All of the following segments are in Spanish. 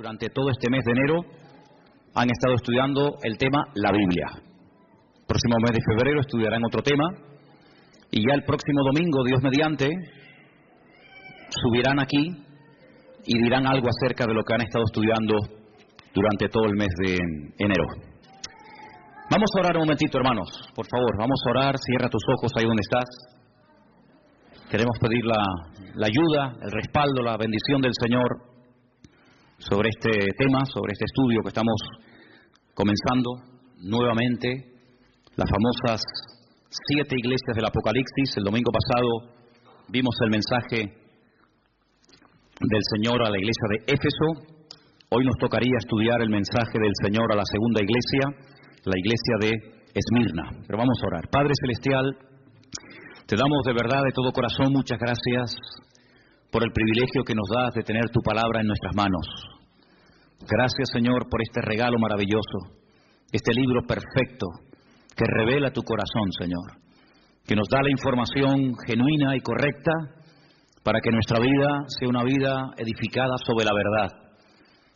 durante todo este mes de enero han estado estudiando el tema la Biblia. El próximo mes de febrero estudiarán otro tema y ya el próximo domingo, Dios mediante, subirán aquí y dirán algo acerca de lo que han estado estudiando durante todo el mes de enero. Vamos a orar un momentito, hermanos, por favor, vamos a orar. Cierra tus ojos ahí donde estás. Queremos pedir la ayuda, el respaldo, la bendición del Señor sobre este tema, sobre este estudio que estamos comenzando nuevamente, las famosas 7 iglesias del Apocalipsis. El domingo pasado vimos el mensaje del Señor a la iglesia de Éfeso. Hoy nos tocaría estudiar el mensaje del Señor a la segunda iglesia, la iglesia de Esmirna. Pero vamos a orar. Padre Celestial, te damos de verdad, de todo corazón, muchas gracias por el privilegio que nos das de tener tu palabra en nuestras manos. Gracias, Señor, por este regalo maravilloso, este libro perfecto que revela tu corazón, Señor, que nos da la información genuina y correcta para que nuestra vida sea una vida edificada sobre la verdad.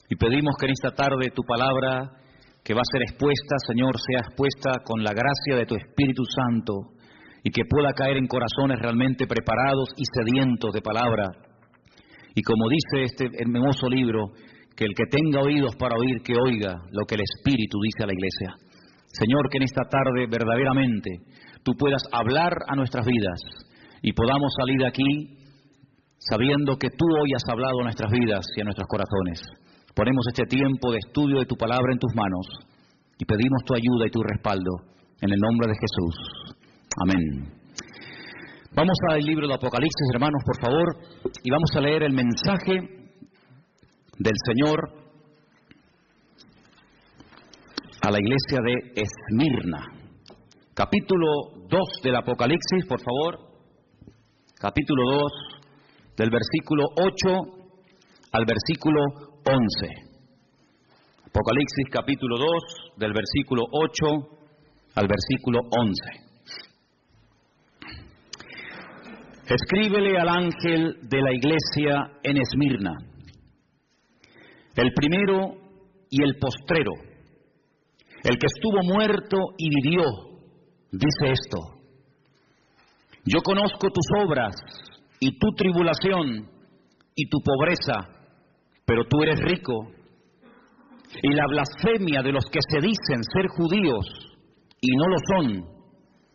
Y pedimos que en esta tarde tu palabra que va a ser expuesta, Señor, sea expuesta con la gracia de tu Espíritu Santo y que pueda caer en corazones realmente preparados y sedientos de palabra. Y como dice este hermoso libro, que el que tenga oídos para oír, que oiga lo que el Espíritu dice a la iglesia. Señor, que en esta tarde verdaderamente tú puedas hablar a nuestras vidas y podamos salir de aquí sabiendo que tú hoy has hablado a nuestras vidas y a nuestros corazones. Ponemos este tiempo de estudio de tu palabra en tus manos y pedimos tu ayuda y tu respaldo en el nombre de Jesús. Amén. Vamos al libro de Apocalipsis, hermanos, por favor, y vamos a leer el mensaje del Señor a la iglesia de Esmirna. Capítulo 2 del Apocalipsis, por favor. Capítulo 2, del versículo 8 al versículo 11. Apocalipsis capítulo 2, del versículo 8 al versículo 11. Escríbele al ángel de la iglesia en Esmirna, el primero y el postrero, el que estuvo muerto y vivió, dice esto: yo conozco tus obras y tu tribulación y tu pobreza, pero tú eres rico, y la blasfemia de los que se dicen ser judíos y no lo son,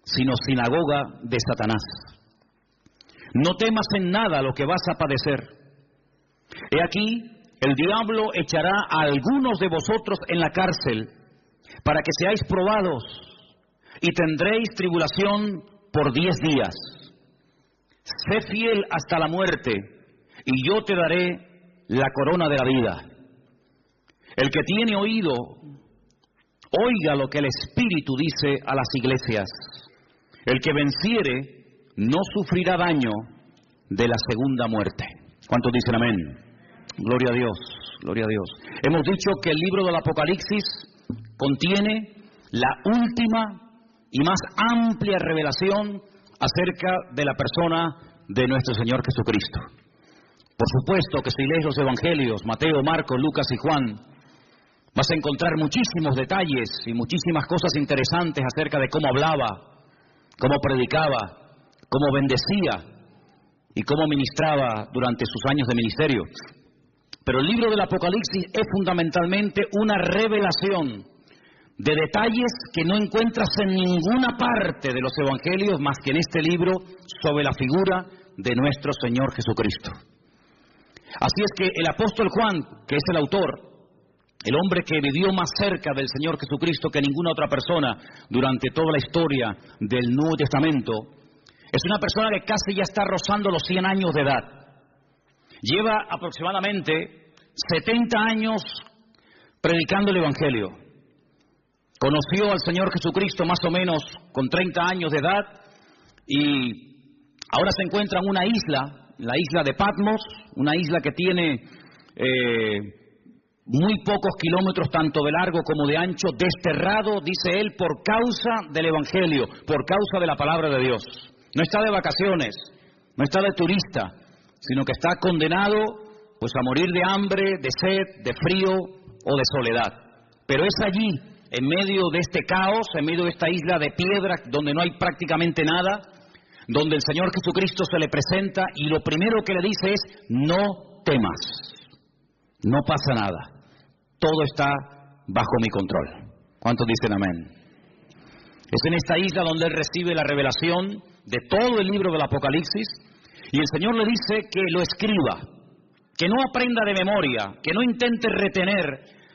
sino sinagoga de Satanás. No temas en nada lo que vas a padecer. He aquí, el diablo echará a algunos de vosotros en la cárcel para que seáis probados y tendréis tribulación por 10 días. Sé fiel hasta la muerte y yo te daré la corona de la vida. El que tiene oído, oiga lo que el Espíritu dice a las iglesias. El que venciere no sufrirá daño de la segunda muerte. ¿Cuántos dicen amén? Gloria a Dios, gloria a Dios. Hemos dicho que el libro del Apocalipsis contiene la última y más amplia revelación acerca de la persona de nuestro Señor Jesucristo. Por supuesto que si lees los evangelios, Mateo, Marcos, Lucas y Juan, vas a encontrar muchísimos detalles y muchísimas cosas interesantes acerca de cómo hablaba, cómo predicaba, cómo bendecía y cómo ministraba durante sus años de ministerio. Pero el libro del Apocalipsis es fundamentalmente una revelación de detalles que no encuentras en ninguna parte de los evangelios más que en este libro sobre la figura de nuestro Señor Jesucristo. Así es que el apóstol Juan, que es el autor, el hombre que vivió más cerca del Señor Jesucristo que ninguna otra persona durante toda la historia del Nuevo Testamento, es una persona que casi ya está rozando los 100 años de edad. Lleva aproximadamente 70 años predicando el Evangelio. Conoció al Señor Jesucristo más o menos con 30 años de edad y ahora se encuentra en una isla, la isla de Patmos, una isla que tiene muy pocos kilómetros tanto de largo como de ancho, desterrado, dice él, por causa del Evangelio, por causa de la palabra de Dios. No está de vacaciones, no está de turista, sino que está condenado pues a morir de hambre, de sed, de frío o de soledad. Pero es allí, en medio de este caos, en medio de esta isla de piedra donde no hay prácticamente nada, donde el Señor Jesucristo se le presenta y lo primero que le dice es: no temas, no pasa nada, todo está bajo mi control. ¿Cuántos dicen amén? Es en esta isla donde él recibe la revelación de todo el libro del Apocalipsis y el Señor le dice que lo escriba, que no aprenda de memoria, que no intente retener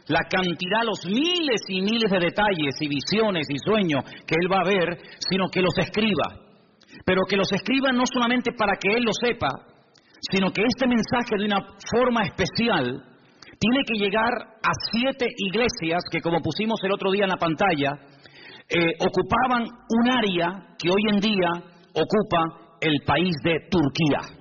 la cantidad, los miles y miles de detalles y visiones y sueños que él va a ver, sino que los escriba. Pero que los escriba no solamente para que él lo sepa, sino que este mensaje de una forma especial tiene que llegar a 7 iglesias que, como pusimos el otro día en la pantalla, ocupaban un área que hoy en día ocupa el país de Turquía.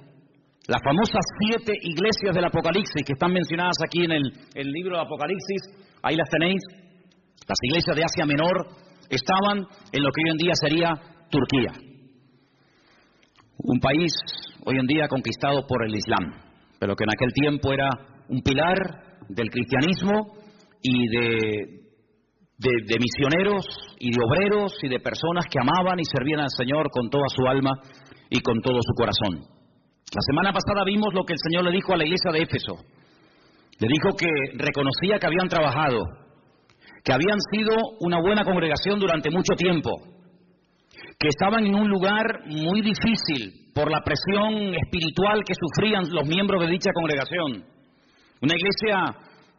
Las famosas 7 iglesias del Apocalipsis que están mencionadas aquí en el libro del Apocalipsis, ahí las tenéis. Las iglesias de Asia Menor estaban en lo que hoy en día sería Turquía. Un país hoy en día conquistado por el Islam, pero que en aquel tiempo era un pilar del cristianismo y de misioneros y de obreros y de personas que amaban y servían al Señor con toda su alma y con todo su corazón. La semana pasada vimos lo que el Señor le dijo a la iglesia de Éfeso. Le dijo que reconocía que habían trabajado, que habían sido una buena congregación durante mucho tiempo, que estaban en un lugar muy difícil por la presión espiritual que sufrían los miembros de dicha congregación. Una iglesia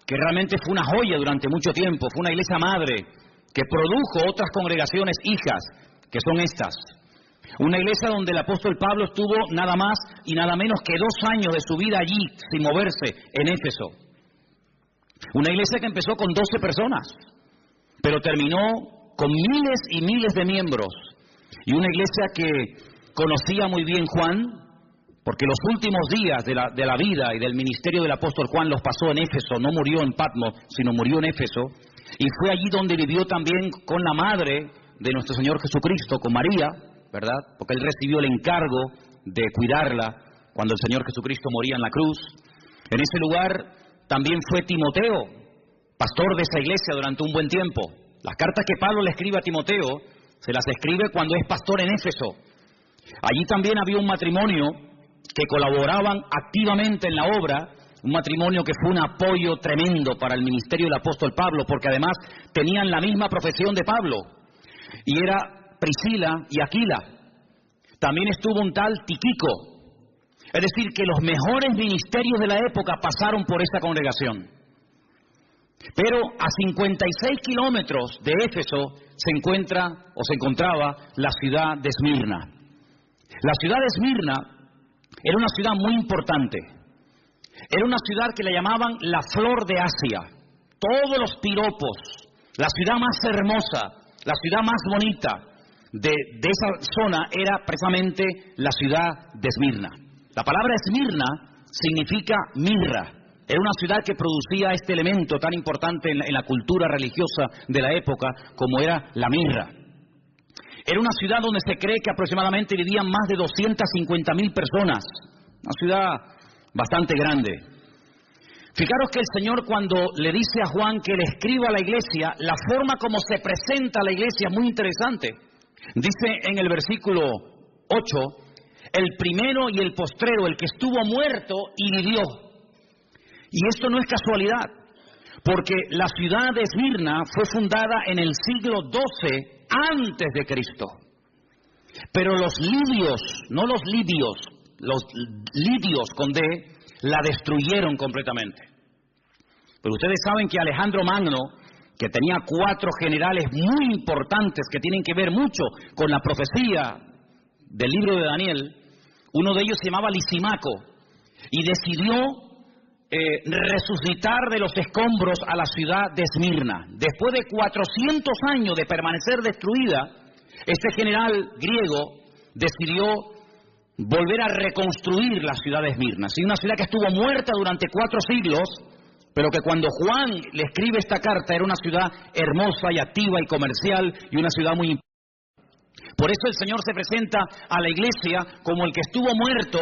que realmente fue una joya durante mucho tiempo, fue una iglesia madre que produjo otras congregaciones hijas, que son estas. Una iglesia donde el apóstol Pablo estuvo nada más y nada menos que 2 años de su vida allí, sin moverse, en Éfeso. Una iglesia que empezó con 12 personas, pero terminó con miles y miles de miembros. Y una iglesia que conocía muy bien Juan, porque los últimos días de la vida y del ministerio del apóstol Juan los pasó en Éfeso, no murió en Patmos, sino murió en Éfeso, y fue allí donde vivió también con la madre de nuestro Señor Jesucristo, con María, ¿verdad? Porque él recibió el encargo de cuidarla cuando el Señor Jesucristo moría en la cruz. En ese lugar también fue Timoteo, pastor de esa iglesia durante un buen tiempo. Las cartas que Pablo le escribe a Timoteo, se las escribe cuando es pastor en Éfeso. Allí también había un matrimonio que colaboraban activamente en la obra, un matrimonio que fue un apoyo tremendo para el ministerio del apóstol Pablo, porque además tenían la misma profesión de Pablo, y era Priscila y Aquila. También estuvo un tal Tíquico. Es decir, que los mejores ministerios de la época pasaron por esa congregación. Pero a 56 kilómetros de Éfeso se encontraba la ciudad de Esmirna. La ciudad de Esmirna era una ciudad muy importante. Era una ciudad que le llamaban la flor de Asia. Todos los piropos, la ciudad más hermosa, la ciudad más bonita de esa zona era precisamente la ciudad de Esmirna. La palabra Esmirna significa mirra. Era una ciudad que producía este elemento tan importante en la cultura religiosa de la época como era la mirra. Era una ciudad donde se cree que aproximadamente vivían más de 250.000 personas. Una ciudad bastante grande. Fijaros que el Señor, cuando le dice a Juan que le escriba a la iglesia, la forma como se presenta a la iglesia es muy interesante. Dice en el versículo 8, el primero y el postrero, el que estuvo muerto y vivió. Y esto no es casualidad, porque la ciudad de Esmirna fue fundada en el siglo XII antes de Cristo. Pero los lidios, no los lidios, los lidios con D, la destruyeron completamente. Pero ustedes saben que Alejandro Magno, que tenía 4 generales muy importantes que tienen que ver mucho con la profecía del libro de Daniel, uno de ellos se llamaba Lisímaco, y decidió resucitar de los escombros a la ciudad de Esmirna. Después de 400 años de permanecer destruida, este general griego decidió volver a reconstruir la ciudad de Esmirna. Sí, una ciudad que estuvo muerta durante 4 siglos, pero que cuando Juan le escribe esta carta era una ciudad hermosa y activa y comercial y una ciudad muy importante. Por eso el Señor se presenta a la iglesia como el que estuvo muerto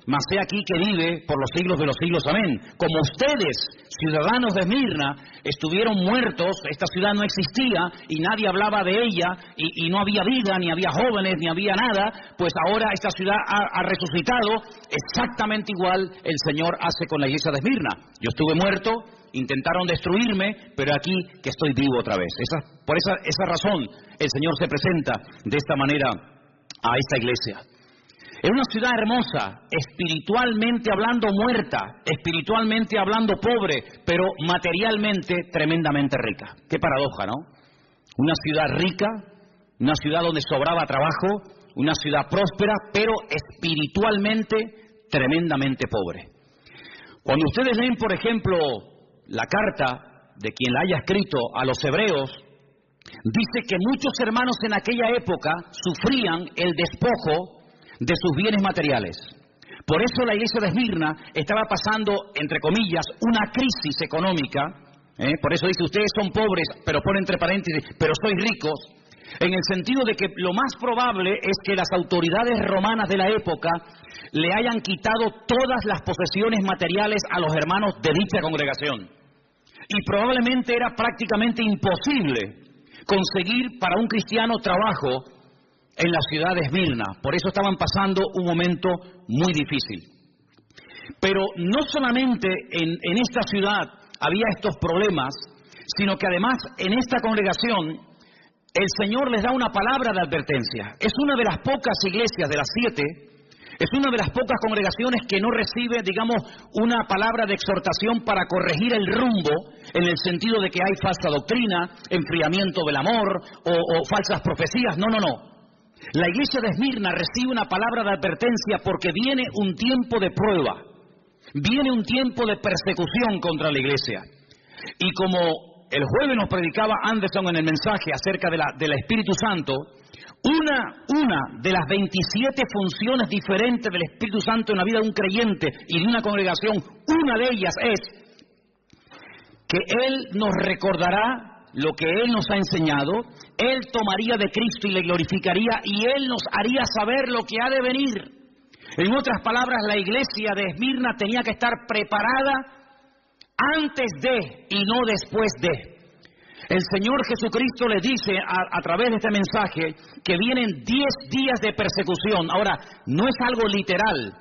mas he aquí que vive por los siglos de los siglos. Amén. Como ustedes, ciudadanos de Esmirna, estuvieron muertos, esta ciudad no existía y nadie hablaba de ella y no había vida, ni había jóvenes, ni había nada, pues ahora esta ciudad ha resucitado. Exactamente igual el Señor hace con la iglesia de Esmirna. Yo estuve muerto, intentaron destruirme, pero aquí que estoy vivo otra vez. Por esa razón el Señor se presenta de esta manera a esta iglesia. Es una ciudad hermosa, espiritualmente hablando muerta, espiritualmente hablando pobre, pero materialmente tremendamente rica. Qué paradoja, ¿no? Una ciudad rica, una ciudad donde sobraba trabajo, una ciudad próspera, pero espiritualmente tremendamente pobre. Cuando ustedes leen, por ejemplo, la carta de quien la haya escrito a los hebreos, dice que muchos hermanos en aquella época sufrían el despojo de sus bienes materiales. Por eso la iglesia de Esmirna estaba pasando, entre comillas, una crisis económica. Por eso dice, ustedes son pobres, pero pone entre paréntesis, pero sois ricos, en el sentido de que lo más probable es que las autoridades romanas de la época le hayan quitado todas las posesiones materiales a los hermanos de dicha congregación. Y probablemente era prácticamente imposible conseguir para un cristiano trabajo en la ciudad de Esmirna. Por eso estaban pasando un momento muy difícil. Pero no solamente en esta ciudad había estos problemas, sino que además en esta congregación el Señor les da una palabra de advertencia. Es una de las pocas iglesias de las 7, es una de las pocas congregaciones que no recibe, digamos, una palabra de exhortación para corregir el rumbo, en el sentido de que hay falsa doctrina, enfriamiento del amor o falsas profecías. No. La iglesia de Esmirna recibe una palabra de advertencia porque viene un tiempo de prueba, viene un tiempo de persecución contra la iglesia. Y como el jueves nos predicaba Anderson en el mensaje acerca del Espíritu Santo, una de las 27 funciones diferentes del Espíritu Santo en la vida de un creyente y de una congregación, una de ellas es que Él nos recordará lo que Él nos ha enseñado, Él tomaría de Cristo y le glorificaría, y Él nos haría saber lo que ha de venir. En otras palabras, la iglesia de Esmirna tenía que estar preparada antes de y no después de. El Señor Jesucristo le dice a través de este mensaje que vienen 10 días de persecución. Ahora, no es algo literal.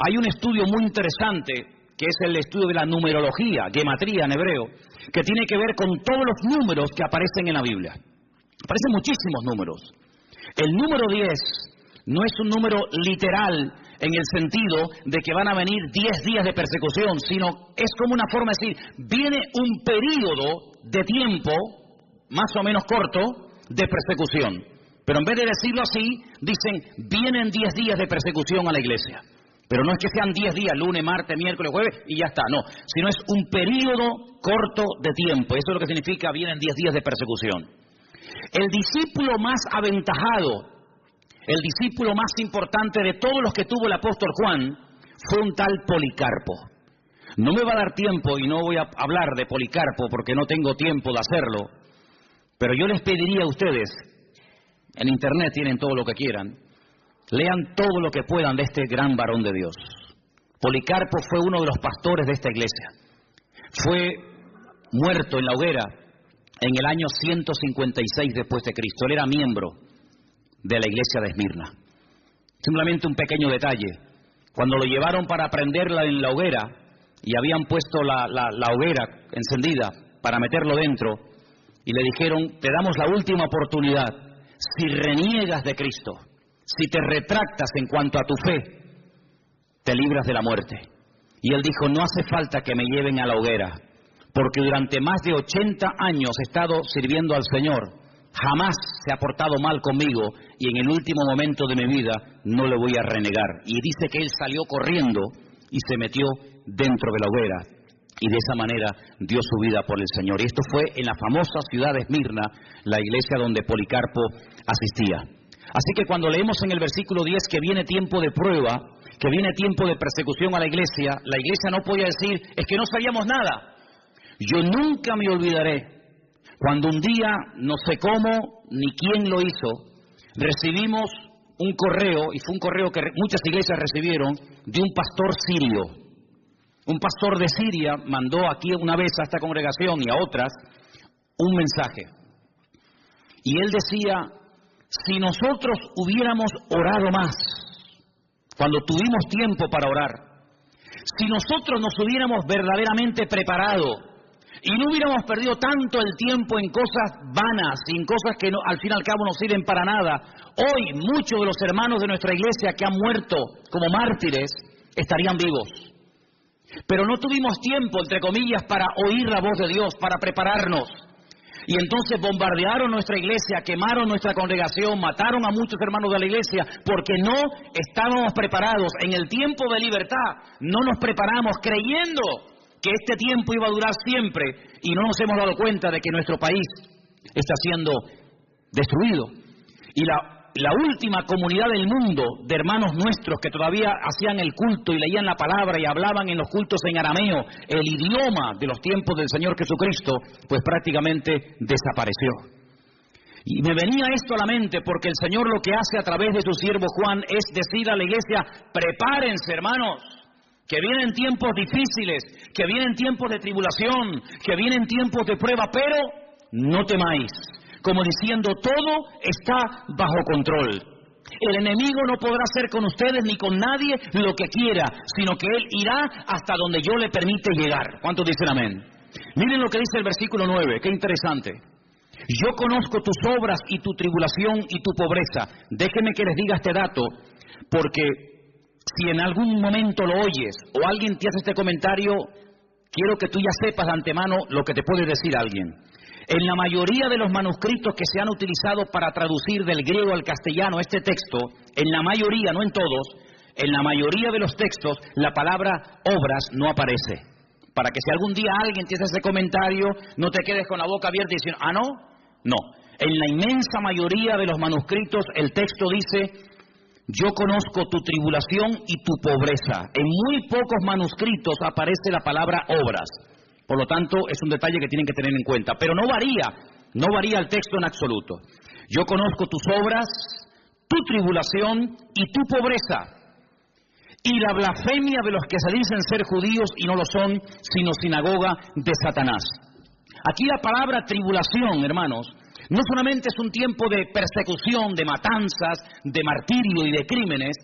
Hay un estudio muy interesante, que es el estudio de la numerología, gematría en hebreo, que tiene que ver con todos los números que aparecen en la Biblia. Aparecen muchísimos números. El número 10 no es un número literal en el sentido de que van a venir 10 días de persecución, sino es como una forma de decir, viene un período de tiempo, más o menos corto, de persecución. Pero en vez de decirlo así, dicen, vienen 10 días de persecución a la iglesia. Pero no es que sean 10 días, lunes, martes, miércoles, jueves, y ya está, no. Sino es un período corto de tiempo. Eso es lo que significa, vienen 10 días de persecución. El discípulo más aventajado, el discípulo más importante de todos los que tuvo el apóstol Juan, fue un tal Policarpo. No me va a dar tiempo y no voy a hablar de Policarpo porque no tengo tiempo de hacerlo, pero yo les pediría a ustedes, en internet tienen todo lo que quieran, lean todo lo que puedan de este gran varón de Dios. Policarpo fue uno de los pastores de esta iglesia. Fue muerto en la hoguera en el año 156 después de Cristo. Él era miembro de la iglesia de Esmirna. Simplemente un pequeño detalle. Cuando lo llevaron para prenderla en la hoguera y habían puesto la hoguera encendida para meterlo dentro y le dijeron, te damos la última oportunidad, si reniegas de Cristo, si te retractas en cuanto a tu fe, te libras de la muerte. Y él dijo, no hace falta que me lleven a la hoguera, porque durante más de 80 años he estado sirviendo al Señor, jamás se ha portado mal conmigo y en el último momento de mi vida no le voy a renegar. Y dice que él salió corriendo y se metió dentro de la hoguera y de esa manera dio su vida por el Señor. Y esto fue en la famosa ciudad de Esmirna, la iglesia donde Policarpo asistía. Así que cuando leemos en el versículo 10 que viene tiempo de prueba, que viene tiempo de persecución a la iglesia no podía decir, es que no sabíamos nada. Yo nunca me olvidaré cuando un día, no sé cómo ni quién lo hizo, recibimos un correo, y fue un correo que muchas iglesias recibieron, de un pastor sirio. Un pastor de Siria mandó aquí una vez a esta congregación y a otras un mensaje. Y él decía, si nosotros hubiéramos orado más, cuando tuvimos tiempo para orar, si nosotros nos hubiéramos verdaderamente preparado y no hubiéramos perdido tanto el tiempo en cosas vanas, en cosas que no, al fin y al cabo no sirven para nada, hoy muchos de los hermanos de nuestra iglesia que han muerto como mártires estarían vivos. Pero no tuvimos tiempo, entre comillas, para oír la voz de Dios, para prepararnos. Y entonces bombardearon nuestra iglesia, quemaron nuestra congregación, mataron a muchos hermanos de la iglesia, porque no estábamos preparados. En el tiempo de libertad no nos preparamos creyendo que este tiempo iba a durar siempre y no nos hemos dado cuenta de que nuestro país está siendo destruido. Y la última comunidad del mundo de hermanos nuestros que todavía hacían el culto y leían la palabra y hablaban en los cultos en arameo, el idioma de los tiempos del Señor Jesucristo, pues prácticamente desapareció. Y me venía esto a la mente porque el Señor lo que hace a través de su siervo Juan es decir a la iglesia, prepárense hermanos, que vienen tiempos difíciles, que vienen tiempos de tribulación, que vienen tiempos de prueba, pero no temáis. Como diciendo, todo está bajo control. El enemigo no podrá hacer con ustedes ni con nadie lo que quiera, sino que él irá hasta donde yo le permite llegar. ¿Cuántos dicen amén? Miren lo que dice el versículo 9, qué interesante. Yo conozco tus obras y tu tribulación y tu pobreza. Déjenme que les diga este dato, porque si en algún momento lo oyes o alguien te hace este comentario, quiero que tú ya sepas de antemano lo que te puede decir alguien. En la mayoría de los manuscritos que se han utilizado para traducir del griego al castellano este texto, en la mayoría, no en todos, en la mayoría de los textos la palabra obras no aparece. Para que si algún día alguien te hace ese comentario, no te quedes con la boca abierta diciendo, ¿ah, no? No. En la inmensa mayoría de los manuscritos el texto dice, yo conozco tu tribulación y tu pobreza. En muy pocos manuscritos aparece la palabra obras. Por lo tanto, es un detalle que tienen que tener en cuenta. Pero no varía el texto en absoluto. Yo conozco tus obras, tu tribulación y tu pobreza, y la blasfemia de los que se dicen ser judíos y no lo son, sino sinagoga de Satanás. Aquí la palabra tribulación, hermanos, no solamente es un tiempo de persecución, de matanzas, de martirio y de crímenes,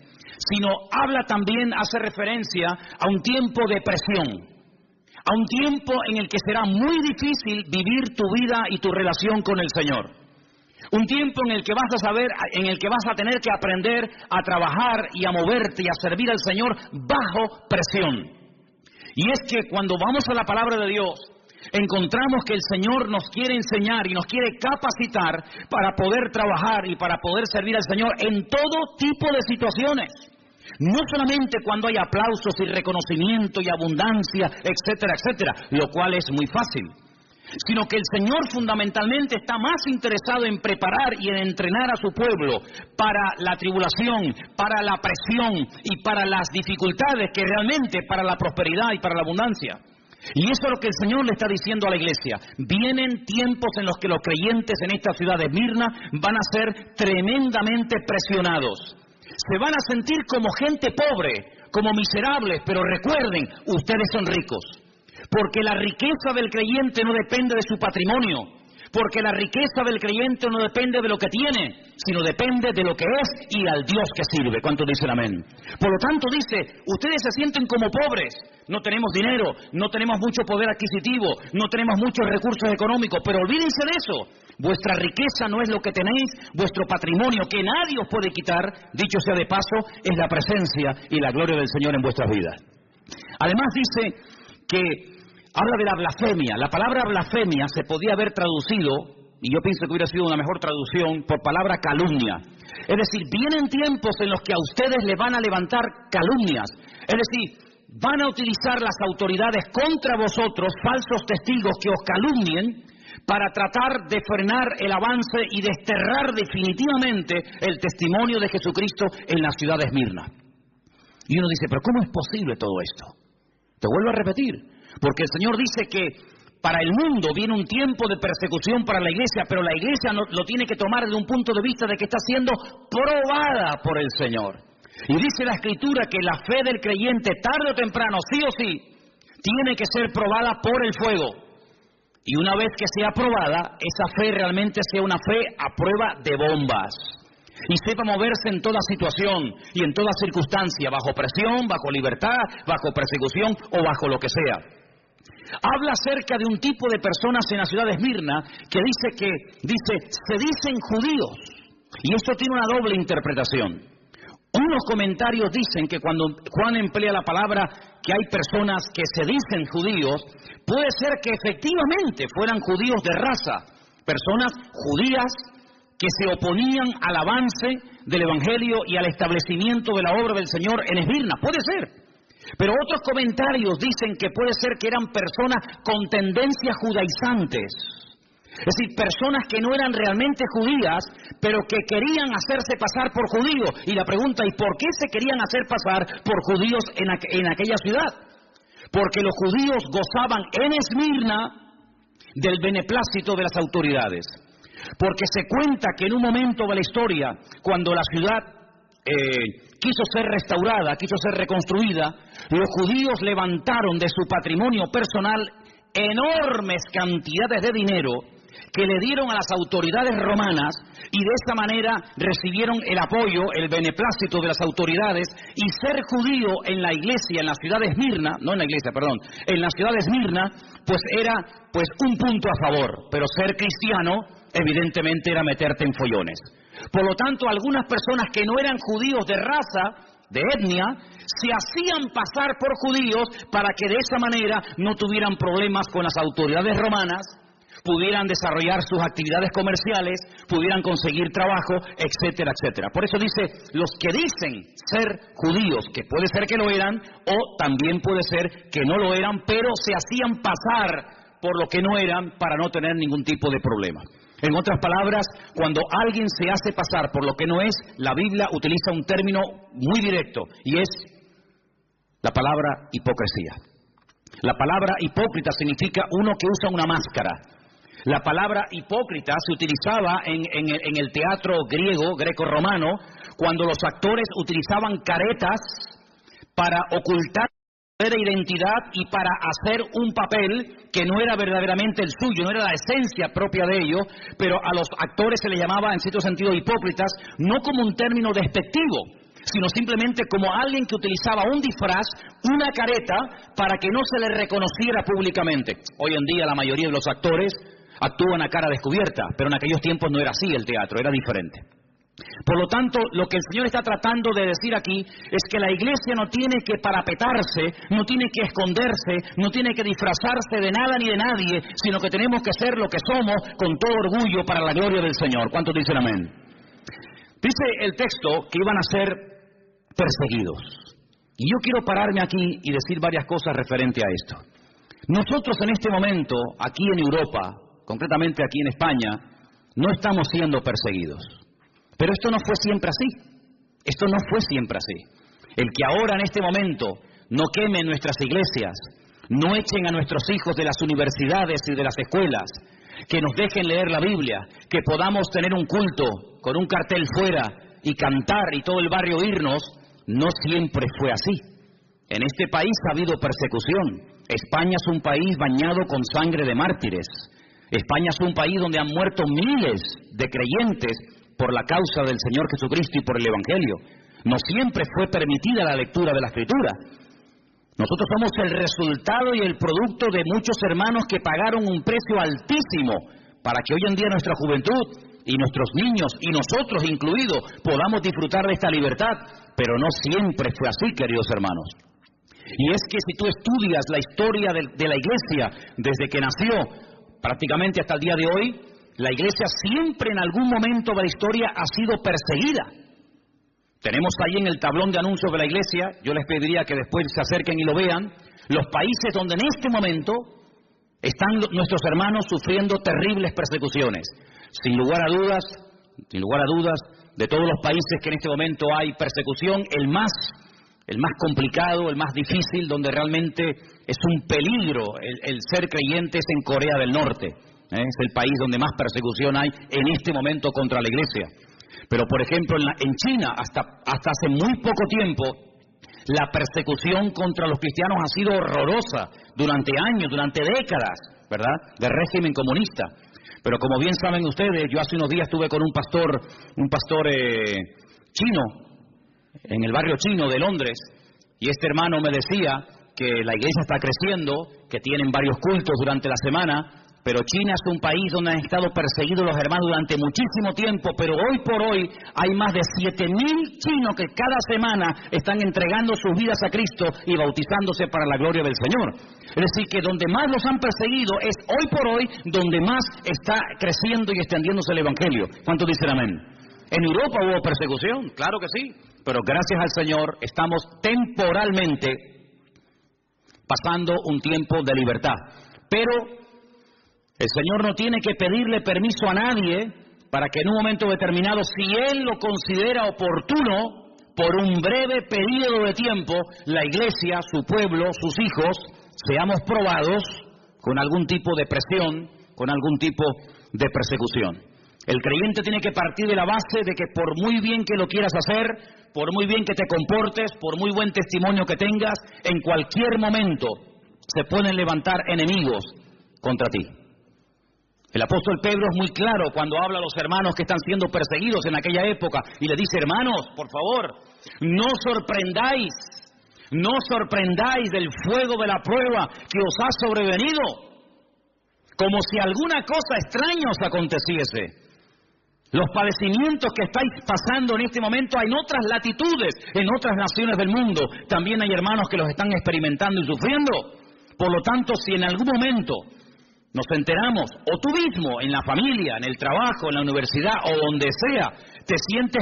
sino habla también, hace referencia a un tiempo de presión. A un tiempo en el que será muy difícil vivir tu vida y tu relación con el Señor. Un tiempo en el que vas a tener que aprender a trabajar y a moverte y a servir al Señor bajo presión. Y es que cuando vamos a la palabra de Dios, encontramos que el Señor nos quiere enseñar y nos quiere capacitar para poder trabajar y para poder servir al Señor en todo tipo de situaciones. No solamente cuando hay aplausos y reconocimiento y abundancia, etcétera, etcétera, lo cual es muy fácil, sino que el Señor fundamentalmente está más interesado en preparar y en entrenar a su pueblo para la tribulación, para la presión y para las dificultades que realmente para la prosperidad y para la abundancia. Y eso es lo que el Señor le está diciendo a la iglesia. Vienen tiempos en los que los creyentes en esta ciudad de Esmirna van a ser tremendamente presionados. Se van a sentir como gente pobre, como miserables, pero recuerden, ustedes son ricos. Porque la riqueza del creyente no depende de su patrimonio. Porque la riqueza del creyente no depende de lo que tiene, sino depende de lo que es y al Dios que sirve. ¿Cuántos dicen amén? Por lo tanto dice, ustedes se sienten como pobres. No tenemos dinero, no tenemos mucho poder adquisitivo, no tenemos muchos recursos económicos, pero olvídense de eso. Vuestra riqueza no es lo que tenéis, vuestro patrimonio, que nadie os puede quitar, dicho sea de paso, es la presencia y la gloria del Señor en vuestras vidas. Además dice que habla de la blasfemia. La palabra blasfemia se podía haber traducido, y yo pienso que hubiera sido una mejor traducción, por palabra calumnia. Es decir, vienen tiempos en los que a ustedes le van a levantar calumnias. Es decir, van a utilizar las autoridades contra vosotros, falsos testigos que os calumnien, para tratar de frenar el avance y desterrar definitivamente el testimonio de Jesucristo en la ciudad de Esmirna. Y uno dice, pero ¿cómo es posible todo esto? Te vuelvo a repetir, porque el Señor dice que para el mundo viene un tiempo de persecución para la iglesia, pero la iglesia lo tiene que tomar desde un punto de vista de que está siendo probada por el Señor. Y dice la Escritura que la fe del creyente, tarde o temprano, sí o sí, tiene que ser probada por el fuego. Y una vez que sea probada, esa fe realmente sea una fe a prueba de bombas. Y sepa moverse en toda situación y en toda circunstancia, bajo presión, bajo libertad, bajo persecución o bajo lo que sea. Habla acerca de un tipo de personas en la ciudad de Esmirna que se dicen judíos. Y esto tiene una doble interpretación. Unos comentarios dicen que cuando Juan emplea la palabra que hay personas que se dicen judíos, puede ser que efectivamente fueran judíos de raza, personas judías que se oponían al avance del Evangelio y al establecimiento de la obra del Señor en Esmirna. Puede ser. Pero otros comentarios dicen que puede ser que eran personas con tendencias judaizantes. Es decir, personas que no eran realmente judías, pero que querían hacerse pasar por judíos. Y la pregunta, ¿y por qué se querían hacer pasar por judíos en aquella ciudad? Porque los judíos gozaban en Esmirna del beneplácito de las autoridades. Porque se cuenta que en un momento de la historia, cuando la ciudad quiso ser restaurada, quiso ser reconstruida, los judíos levantaron de su patrimonio personal enormes cantidades de dinero que le dieron a las autoridades romanas y de esta manera recibieron el apoyo, el beneplácito de las autoridades, y ser judío en la iglesia, en la ciudad de Esmirna, en la ciudad de Esmirna, pues era un punto a favor, pero ser cristiano evidentemente era meterte en follones. Por lo tanto, algunas personas que no eran judíos de raza, de etnia, se hacían pasar por judíos para que de esa manera no tuvieran problemas con las autoridades romanas, pudieran desarrollar sus actividades comerciales, pudieran conseguir trabajo, etcétera, etcétera. Por eso dice, los que dicen ser judíos, que puede ser que lo eran, o también puede ser que no lo eran, pero se hacían pasar por lo que no eran para no tener ningún tipo de problema. En otras palabras, cuando alguien se hace pasar por lo que no es, la Biblia utiliza un término muy directo, y es la palabra hipocresía. La palabra hipócrita significa uno que usa una máscara. La palabra hipócrita se utilizaba en el teatro greco-romano, cuando los actores utilizaban caretas para ocultar su identidad y para hacer un papel que no era verdaderamente el suyo, no era la esencia propia de ello, pero a los actores se les llamaba en cierto sentido hipócritas, no como un término despectivo, sino simplemente como alguien que utilizaba un disfraz, una careta, para que no se le reconociera públicamente. Hoy en día la mayoría de los actores actúan a cara descubierta, pero en aquellos tiempos no era así el teatro, era diferente. Por lo tanto, lo que el Señor está tratando de decir aquí es que la iglesia no tiene que parapetarse, no tiene que esconderse, no tiene que disfrazarse de nada ni de nadie, sino que tenemos que ser lo que somos con todo orgullo para la gloria del Señor. ¿Cuántos dicen amén? Dice el texto que iban a ser perseguidos. Y yo quiero pararme aquí y decir varias cosas referente a esto. Nosotros en este momento, aquí en Europa, concretamente aquí en España, no estamos siendo perseguidos. Pero esto no fue siempre así. Esto no fue siempre así. El que ahora en este momento no quemen nuestras iglesias, no echen a nuestros hijos de las universidades y de las escuelas, que nos dejen leer la Biblia, que podamos tener un culto con un cartel fuera y cantar y todo el barrio oírnos, no siempre fue así. En este país ha habido persecución. España es un país bañado con sangre de mártires. España es un país donde han muerto miles de creyentes por la causa del Señor Jesucristo y por el Evangelio. No siempre fue permitida la lectura de la Escritura. Nosotros somos el resultado y el producto de muchos hermanos que pagaron un precio altísimo para que hoy en día nuestra juventud y nuestros niños, y nosotros incluidos, podamos disfrutar de esta libertad. Pero no siempre fue así, queridos hermanos. Y es que si tú estudias la historia de la iglesia desde que nació prácticamente hasta el día de hoy, la iglesia siempre en algún momento de la historia ha sido perseguida. Tenemos ahí en el tablón de anuncios de la iglesia, yo les pediría que después se acerquen y lo vean, los países donde en este momento están nuestros hermanos sufriendo terribles persecuciones. Sin lugar a dudas, de todos los países que en este momento hay persecución, el más el más complicado, el más difícil, donde realmente es un peligro el ser creyente, es en Corea del Norte. Es el país donde más persecución hay en este momento contra la iglesia. Pero, por ejemplo, en China, hasta hace muy poco tiempo, la persecución contra los cristianos ha sido horrorosa durante años, durante décadas, ¿verdad?, del régimen comunista. Pero como bien saben ustedes, yo hace unos días estuve con un pastor chino, en el barrio chino de Londres, y este hermano me decía que la iglesia está creciendo, que tienen varios cultos durante la semana, pero China es un país donde han estado perseguidos los hermanos durante muchísimo tiempo, pero hoy por hoy hay más de 7,000 chinos que cada semana están entregando sus vidas a Cristo y bautizándose para la gloria del Señor. Es decir, que donde más los han perseguido es hoy por hoy donde más está creciendo y extendiéndose el Evangelio. ¿Cuántos dicen amén? En Europa hubo persecución, claro que sí, pero gracias al Señor estamos temporalmente pasando un tiempo de libertad. Pero el Señor no tiene que pedirle permiso a nadie para que en un momento determinado, si Él lo considera oportuno, por un breve periodo de tiempo, la iglesia, su pueblo, sus hijos, seamos probados con algún tipo de presión, con algún tipo de persecución. El creyente tiene que partir de la base de que por muy bien que lo quieras hacer, por muy bien que te comportes, por muy buen testimonio que tengas, en cualquier momento se pueden levantar enemigos contra ti. El apóstol Pedro es muy claro cuando habla a los hermanos que están siendo perseguidos en aquella época y le dice: hermanos, por favor, no sorprendáis del fuego de la prueba que os ha sobrevenido, como si alguna cosa extraña os aconteciese. Los padecimientos que estáis pasando en este momento hay en otras latitudes, en otras naciones del mundo. También hay hermanos que los están experimentando y sufriendo. Por lo tanto, si en algún momento nos enteramos, o tú mismo, en la familia, en el trabajo, en la universidad, o donde sea, te sientes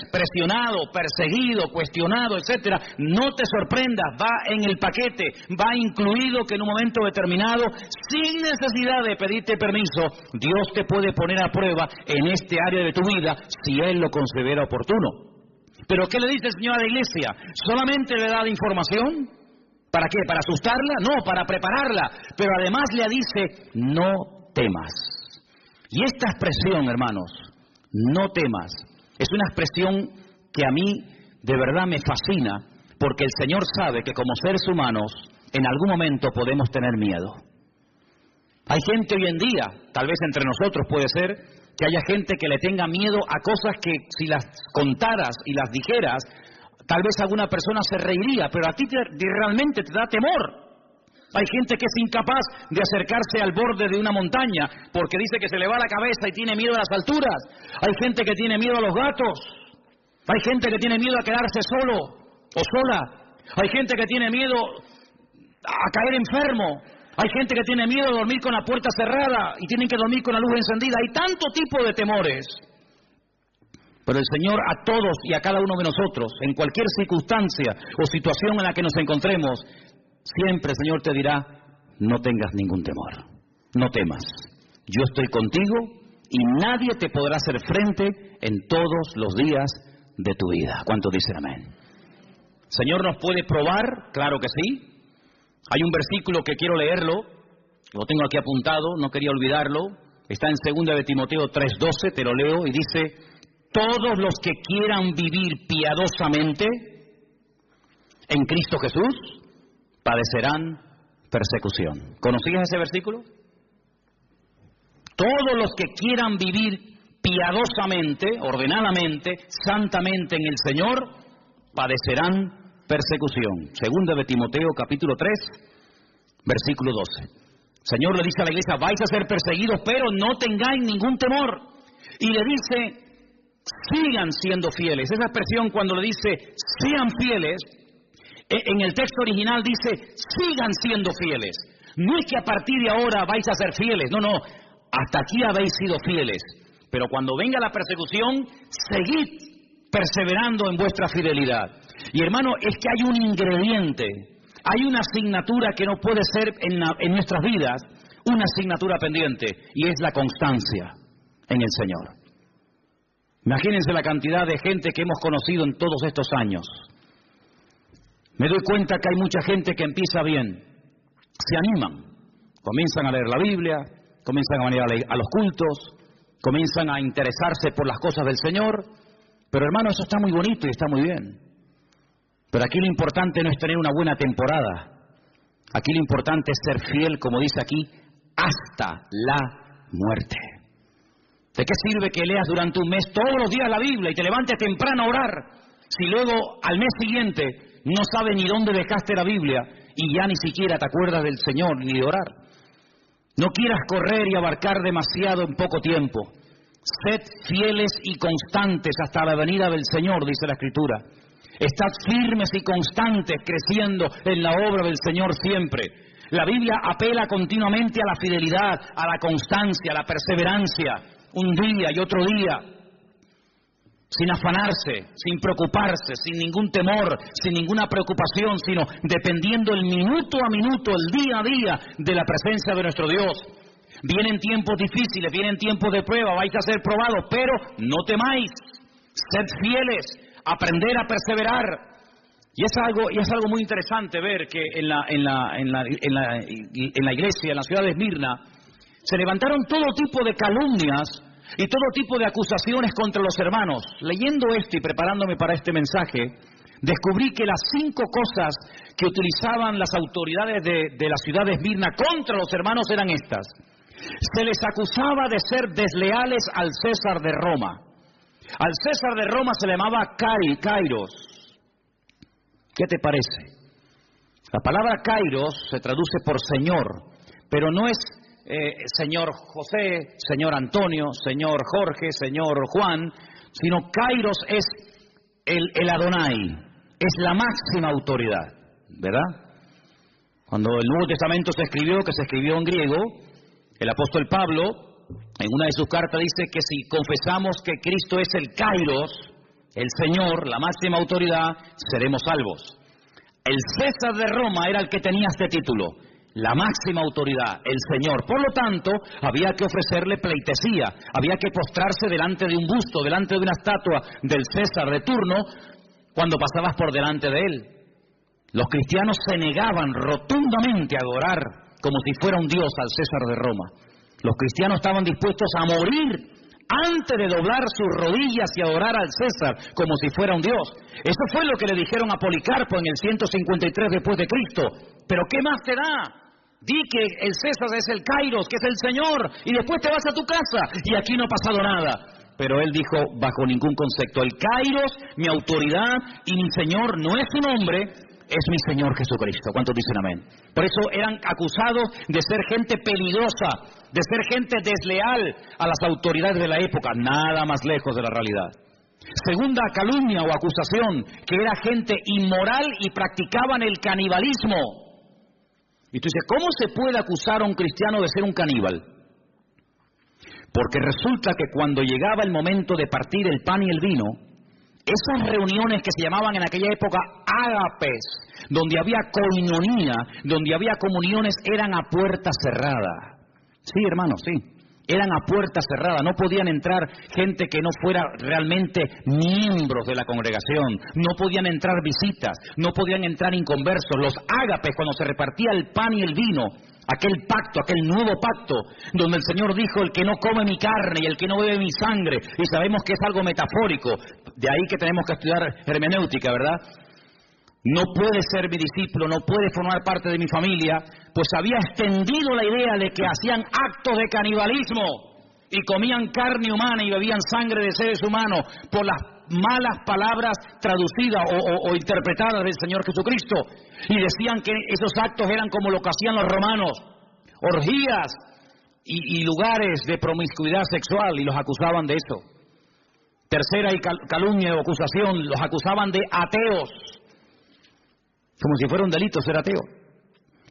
presionado, perseguido, cuestionado, etcétera, no te sorprendas, va en el paquete, va incluido que en un momento determinado, sin necesidad de pedirte permiso, Dios te puede poner a prueba en este área de tu vida, si Él lo considera oportuno. ¿Pero qué le dice el Señor a la iglesia? ¿Solamente le da información? ¿Para qué? ¿Para asustarla? No, para prepararla. Pero además le dice: no temas. Y esta expresión, hermanos, no temas, es una expresión que a mí de verdad me fascina, porque el Señor sabe que como seres humanos en algún momento podemos tener miedo. Hay gente hoy en día, tal vez entre nosotros puede ser, que haya gente que le tenga miedo a cosas que si las contaras y las dijeras, tal vez alguna persona se reiría, pero a ti realmente te da temor. Hay gente que es incapaz de acercarse al borde de una montaña porque dice que se le va la cabeza y tiene miedo a las alturas. Hay gente que tiene miedo a los gatos. Hay gente que tiene miedo a quedarse solo o sola. Hay gente que tiene miedo a caer enfermo. Hay gente que tiene miedo a dormir con la puerta cerrada y tienen que dormir con la luz encendida. Hay tanto tipo de temores. Pero el Señor a todos y a cada uno de nosotros, en cualquier circunstancia o situación en la que nos encontremos, siempre el Señor te dirá: no tengas ningún temor, no temas. Yo estoy contigo y nadie te podrá hacer frente en todos los días de tu vida. ¿Cuántos dicen amén? ¿El Señor nos puede probar? Claro que sí. Hay un versículo que quiero leerlo, lo tengo aquí apuntado, no quería olvidarlo. Está en 2 de Timoteo 3:12, te lo leo y dice: todos los que quieran vivir piadosamente en Cristo Jesús padecerán persecución. ¿Conocías ese versículo? Todos los que quieran vivir piadosamente, ordenadamente, santamente en el Señor, padecerán persecución. 2 de Timoteo capítulo 3, versículo 12. El Señor le dice a la iglesia: vais a ser perseguidos, pero no tengáis ningún temor. Y le dice: sigan siendo fieles. Esa expresión, cuando le dice sean fieles, en el texto original dice sigan siendo fieles. No es que a partir de ahora vais a ser fieles, no, hasta aquí habéis sido fieles, pero cuando venga la persecución, seguid perseverando en vuestra fidelidad. Y hermano, es que hay un ingrediente, hay una asignatura que no puede ser en nuestras vidas, una asignatura pendiente, y es la constancia en el Señor. Imagínense la cantidad de gente que hemos conocido en todos estos años, Me doy cuenta que hay mucha gente que empieza bien, se animan, comienzan a leer la Biblia, comienzan a venir a los cultos, comienzan a interesarse por las cosas del Señor, pero hermano, eso está muy bonito y está muy bien. Pero aquí lo importante no es tener una buena temporada, aquí lo importante es ser fiel, como dice aquí, hasta la muerte. ¿De qué sirve que leas durante un mes todos los días la Biblia y te levantes temprano a orar, si luego al mes siguiente no sabes ni dónde dejaste la Biblia y ya ni siquiera te acuerdas del Señor ni de orar? No quieras correr y abarcar demasiado en poco tiempo. Sed fieles y constantes hasta la venida del Señor, dice la Escritura. Estad firmes y constantes, creciendo en la obra del Señor siempre. La Biblia apela continuamente a la fidelidad, a la constancia, a la perseverancia, un día y otro día, sin afanarse, sin preocuparse, sin ningún temor, sin ninguna preocupación, sino dependiendo el minuto a minuto, el día a día de la presencia de nuestro Dios. Vienen tiempos difíciles, vienen tiempos de prueba, vais a ser probados, pero no temáis, sed fieles, aprender a perseverar. Y es algo muy interesante ver que en la iglesia, en la ciudad de Esmirna, se levantaron todo tipo de calumnias y todo tipo de acusaciones contra los hermanos. Leyendo esto y preparándome para este mensaje, descubrí que las 5 cosas que utilizaban las autoridades de la ciudad de Esmirna contra los hermanos eran estas. Se les acusaba de ser desleales al César de Roma. Al César de Roma se le llamaba Kairos. ¿Qué te parece? La palabra Kairos se traduce por Señor, pero no es Señor José, Señor Antonio, Señor Jorge, Señor Juan, sino Kairos es el Adonai, es la máxima autoridad, ¿verdad? Cuando el Nuevo Testamento se escribió en griego, el apóstol Pablo, en una de sus cartas dice que si confesamos que Cristo es el Kairos, el Señor, la máxima autoridad, seremos salvos. El César de Roma era el que tenía este título, la máxima autoridad, el Señor. Por lo tanto, había que ofrecerle pleitesía, había que postrarse delante de un busto, delante de una estatua del César de turno, cuando pasabas por delante de él. Los cristianos se negaban rotundamente a adorar como si fuera un dios al César de Roma. Los cristianos estaban dispuestos a morir antes de doblar sus rodillas y adorar al César como si fuera un dios. Eso fue lo que le dijeron a Policarpo en el 153 después de Cristo. ¿Pero qué más te da? Di que el César es el Kairos, que es el Señor, y después te vas a tu casa y aquí no ha pasado nada. Pero él dijo, bajo ningún concepto, el Kairos, mi autoridad y mi Señor no es un hombre, es mi Señor Jesucristo. ¿Cuántos dicen amén? Por eso eran acusados de ser gente peligrosa, de ser gente desleal a las autoridades de la época, nada más lejos de la realidad. Segunda calumnia o acusación, que era gente inmoral y practicaban el canibalismo. Y tú dices, ¿cómo se puede acusar a un cristiano de ser un caníbal? Porque resulta que cuando llegaba el momento de partir el pan y el vino, esas reuniones que se llamaban en aquella época ágapes, donde había koinonía, donde había comuniones, eran a puerta cerrada. Sí, hermanos, sí. Eran a puerta cerrada, no podían entrar gente que no fuera realmente miembros de la congregación, no podían entrar visitas, no podían entrar inconversos. Los ágapes, cuando se repartía el pan y el vino, aquel pacto, aquel nuevo pacto, donde el Señor dijo, el que no come mi carne y el que no bebe mi sangre, y sabemos que es algo metafórico, de ahí que tenemos que estudiar hermenéutica, ¿verdad? No puede ser mi discípulo, no puede formar parte de mi familia, pues había extendido la idea de que hacían actos de canibalismo y comían carne humana y bebían sangre de seres humanos por las malas palabras traducidas o interpretadas del Señor Jesucristo. Y decían que esos actos eran como lo que hacían los romanos, orgías y lugares de promiscuidad sexual, y los acusaban de eso. Tercera calumnia o acusación, los acusaban de ateos, como si fuera un delito ser ateo.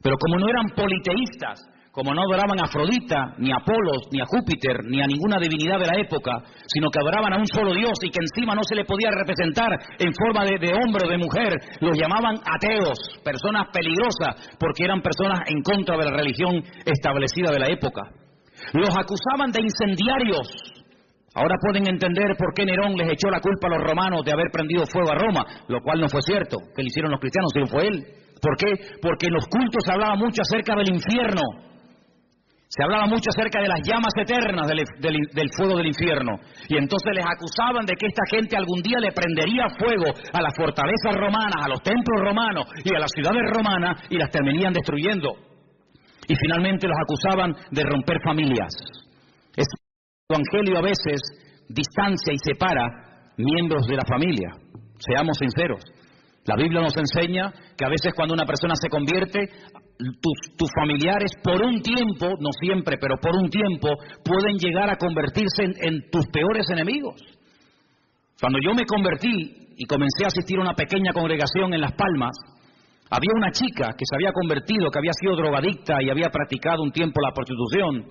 Pero como no eran politeístas, como no adoraban a Afrodita, ni a Apolos, ni a Júpiter, ni a ninguna divinidad de la época, sino que adoraban a un solo Dios y que encima no se le podía representar en forma de hombre o de mujer, los llamaban ateos, personas peligrosas, porque eran personas en contra de la religión establecida de la época. Los acusaban de incendiarios, Ahora pueden entender por qué Nerón les echó la culpa a los romanos de haber prendido fuego a Roma, lo cual no fue cierto, que lo hicieron los cristianos, sino fue él. ¿Por qué? Porque en los cultos se hablaba mucho acerca del infierno. Se hablaba mucho acerca de las llamas eternas del fuego del infierno. Y entonces les acusaban de que esta gente algún día le prendería fuego a las fortalezas romanas, a los templos romanos y a las ciudades romanas y las terminarían destruyendo. Y finalmente los acusaban de romper familias. El Evangelio a veces distancia y separa miembros de la familia. Seamos sinceros. La Biblia nos enseña que a veces cuando una persona se convierte, tus familiares por un tiempo, no siempre, pero por un tiempo, pueden llegar a convertirse en tus peores enemigos. Cuando yo me convertí y comencé a asistir a una pequeña congregación en Las Palmas, había una chica que se había convertido, que había sido drogadicta y había practicado un tiempo la prostitución.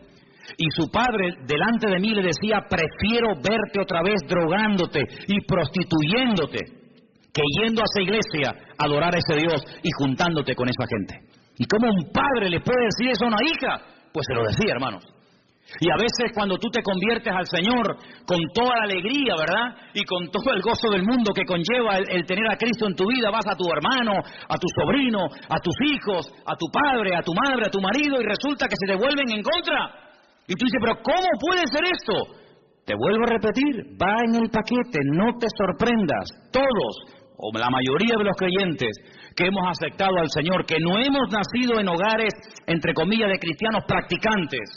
Y su padre delante de mí le decía: prefiero verte otra vez drogándote y prostituyéndote que yendo a esa iglesia a adorar a ese Dios y juntándote con esa gente. ¿Y cómo un padre le puede decir eso a una hija? Pues se lo decía, hermanos. Y a veces cuando tú te conviertes al Señor con toda la alegría, ¿verdad? Y con todo el gozo del mundo que conlleva el tener a Cristo en tu vida, vas a tu hermano, a tu sobrino, a tus hijos, a tu padre, a tu madre, a tu marido, y resulta que se te vuelven en contra. Y tú dices: ¿pero cómo puede ser esto? Te vuelvo a repetir, va en el paquete, no te sorprendas. Todos, o la mayoría de los creyentes que hemos aceptado al Señor, que no hemos nacido en hogares, entre comillas, de cristianos practicantes,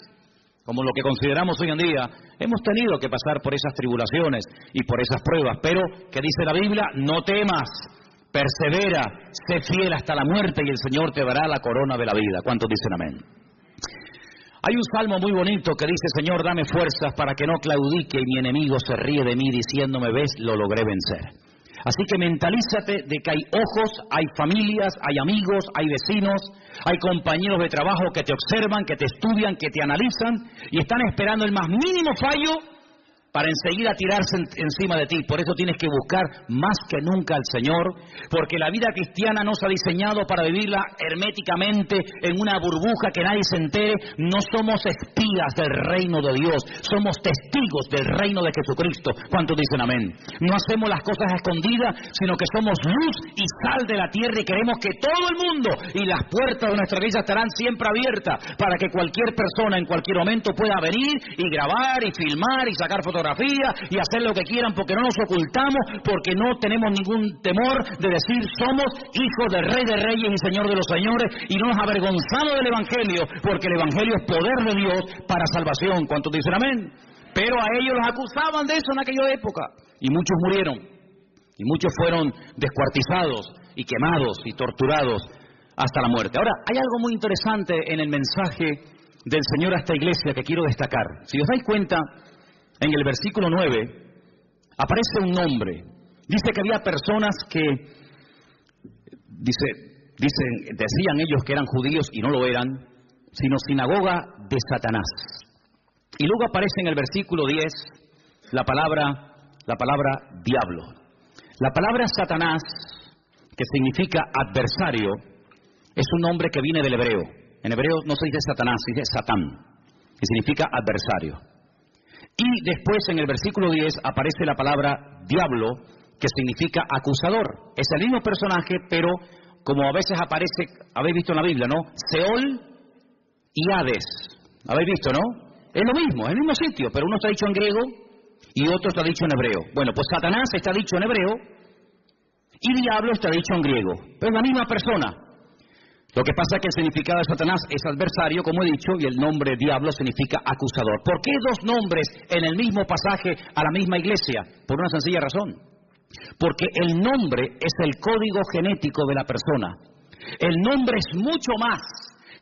como lo que consideramos hoy en día, hemos tenido que pasar por esas tribulaciones y por esas pruebas. Pero, ¿qué dice la Biblia? No temas, persevera, sé fiel hasta la muerte y el Señor te dará la corona de la vida. ¿Cuántos dicen amén? Hay un salmo muy bonito que dice: Señor, dame fuerzas para que no claudique y mi enemigo se ríe de mí diciéndome: ves, lo logré vencer. Así que mentalízate de que hay ojos, hay familias, hay amigos, hay vecinos, hay compañeros de trabajo que te observan, que te estudian, que te analizan y están esperando el más mínimo fallo para enseguida tirarse encima de ti. Por eso tienes que buscar más que nunca al Señor, porque la vida cristiana no se ha diseñado para vivirla herméticamente en una burbuja que nadie se entere. No somos espías del reino de Dios, somos testigos del reino de Jesucristo. ¿Cuántos dicen amén? No hacemos las cosas a escondidas, sino que somos luz y sal de la tierra y queremos que todo el mundo y las puertas de nuestra iglesia estarán siempre abiertas para que cualquier persona en cualquier momento pueda venir y grabar y filmar y sacar fotografías y hacer lo que quieran, porque no nos ocultamos, porque no tenemos ningún temor de decir: somos hijos del Rey de Reyes y Señor de los Señores, y no nos avergonzamos del Evangelio, porque el Evangelio es poder de Dios para salvación. ¿Cuántos dicen amén? Pero a ellos los acusaban de eso en aquella época, y muchos murieron, y muchos fueron descuartizados y quemados y torturados hasta la muerte. Ahora, hay algo muy interesante en el mensaje del Señor a esta iglesia que quiero destacar. Si os dais cuenta, en el versículo 9 aparece un nombre. Dice que había personas que decían ellos que eran judíos y no lo eran, sino sinagoga de Satanás. Y luego aparece en el versículo 10 la palabra diablo. La palabra Satanás, que significa adversario, es un nombre que viene del hebreo. En hebreo no se dice Satanás, se dice Satán, que significa adversario. Y después en el versículo 10 aparece la palabra diablo, que significa acusador. Es el mismo personaje, pero como a veces aparece, habéis visto en la Biblia, ¿no? Seol y Hades. ¿Habéis visto, no? Es lo mismo, es el mismo sitio, pero uno está dicho en griego y otro está dicho en hebreo. Bueno, pues Satanás está dicho en hebreo y diablo está dicho en griego. Pero es la misma persona. Lo que pasa es que el significado de Satanás es adversario, como he dicho, y el nombre diablo significa acusador. ¿Por qué dos nombres en el mismo pasaje a la misma iglesia? Por una sencilla razón. Porque el nombre es el código genético de la persona. El nombre es mucho más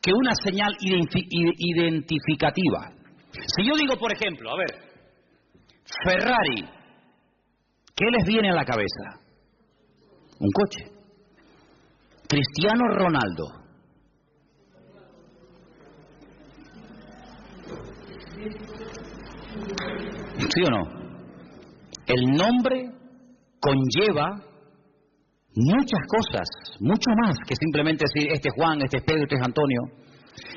que una señal identificativa. Si yo digo, por ejemplo, a ver, Ferrari, ¿qué les viene a la cabeza? Un coche. Cristiano Ronaldo. ¿Sí o no? El nombre conlleva muchas cosas, mucho más que simplemente decir este es Juan, este es Pedro, este es Antonio.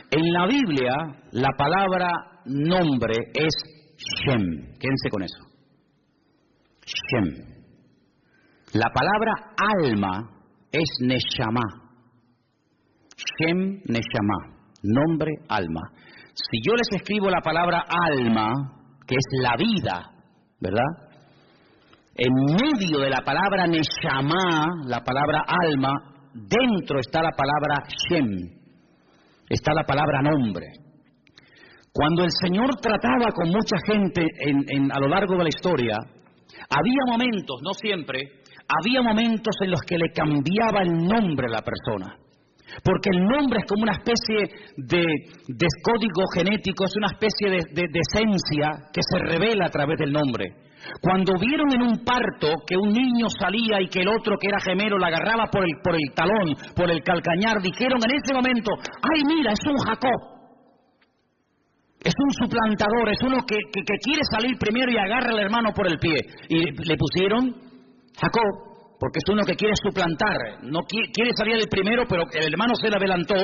En la Biblia, la palabra nombre es Shem. Quédense con eso. Shem. La palabra alma es Neshama. Shem, Neshama. Nombre, alma. Si yo les escribo la palabra alma, que es la vida, ¿verdad? En medio de la palabra Neshama, la palabra alma, dentro está la palabra Shem. Está la palabra nombre. Cuando el Señor trataba con mucha gente a lo largo de la historia, había momentos, no siempre, había momentos en los que le cambiaba el nombre a la persona. Porque el nombre es como una especie de código genético, es una especie de esencia que se revela a través del nombre. Cuando vieron en un parto que un niño salía y que el otro, que era gemelo, la agarraba por el talón, por el calcañar, dijeron en ese momento: ¡ay, mira, es un Jacob! Es un suplantador, es uno que quiere salir primero y agarra al hermano por el pie. Y le pusieron Jacob, porque es uno que quiere suplantar, no quiere salir el primero, pero el hermano se le adelantó.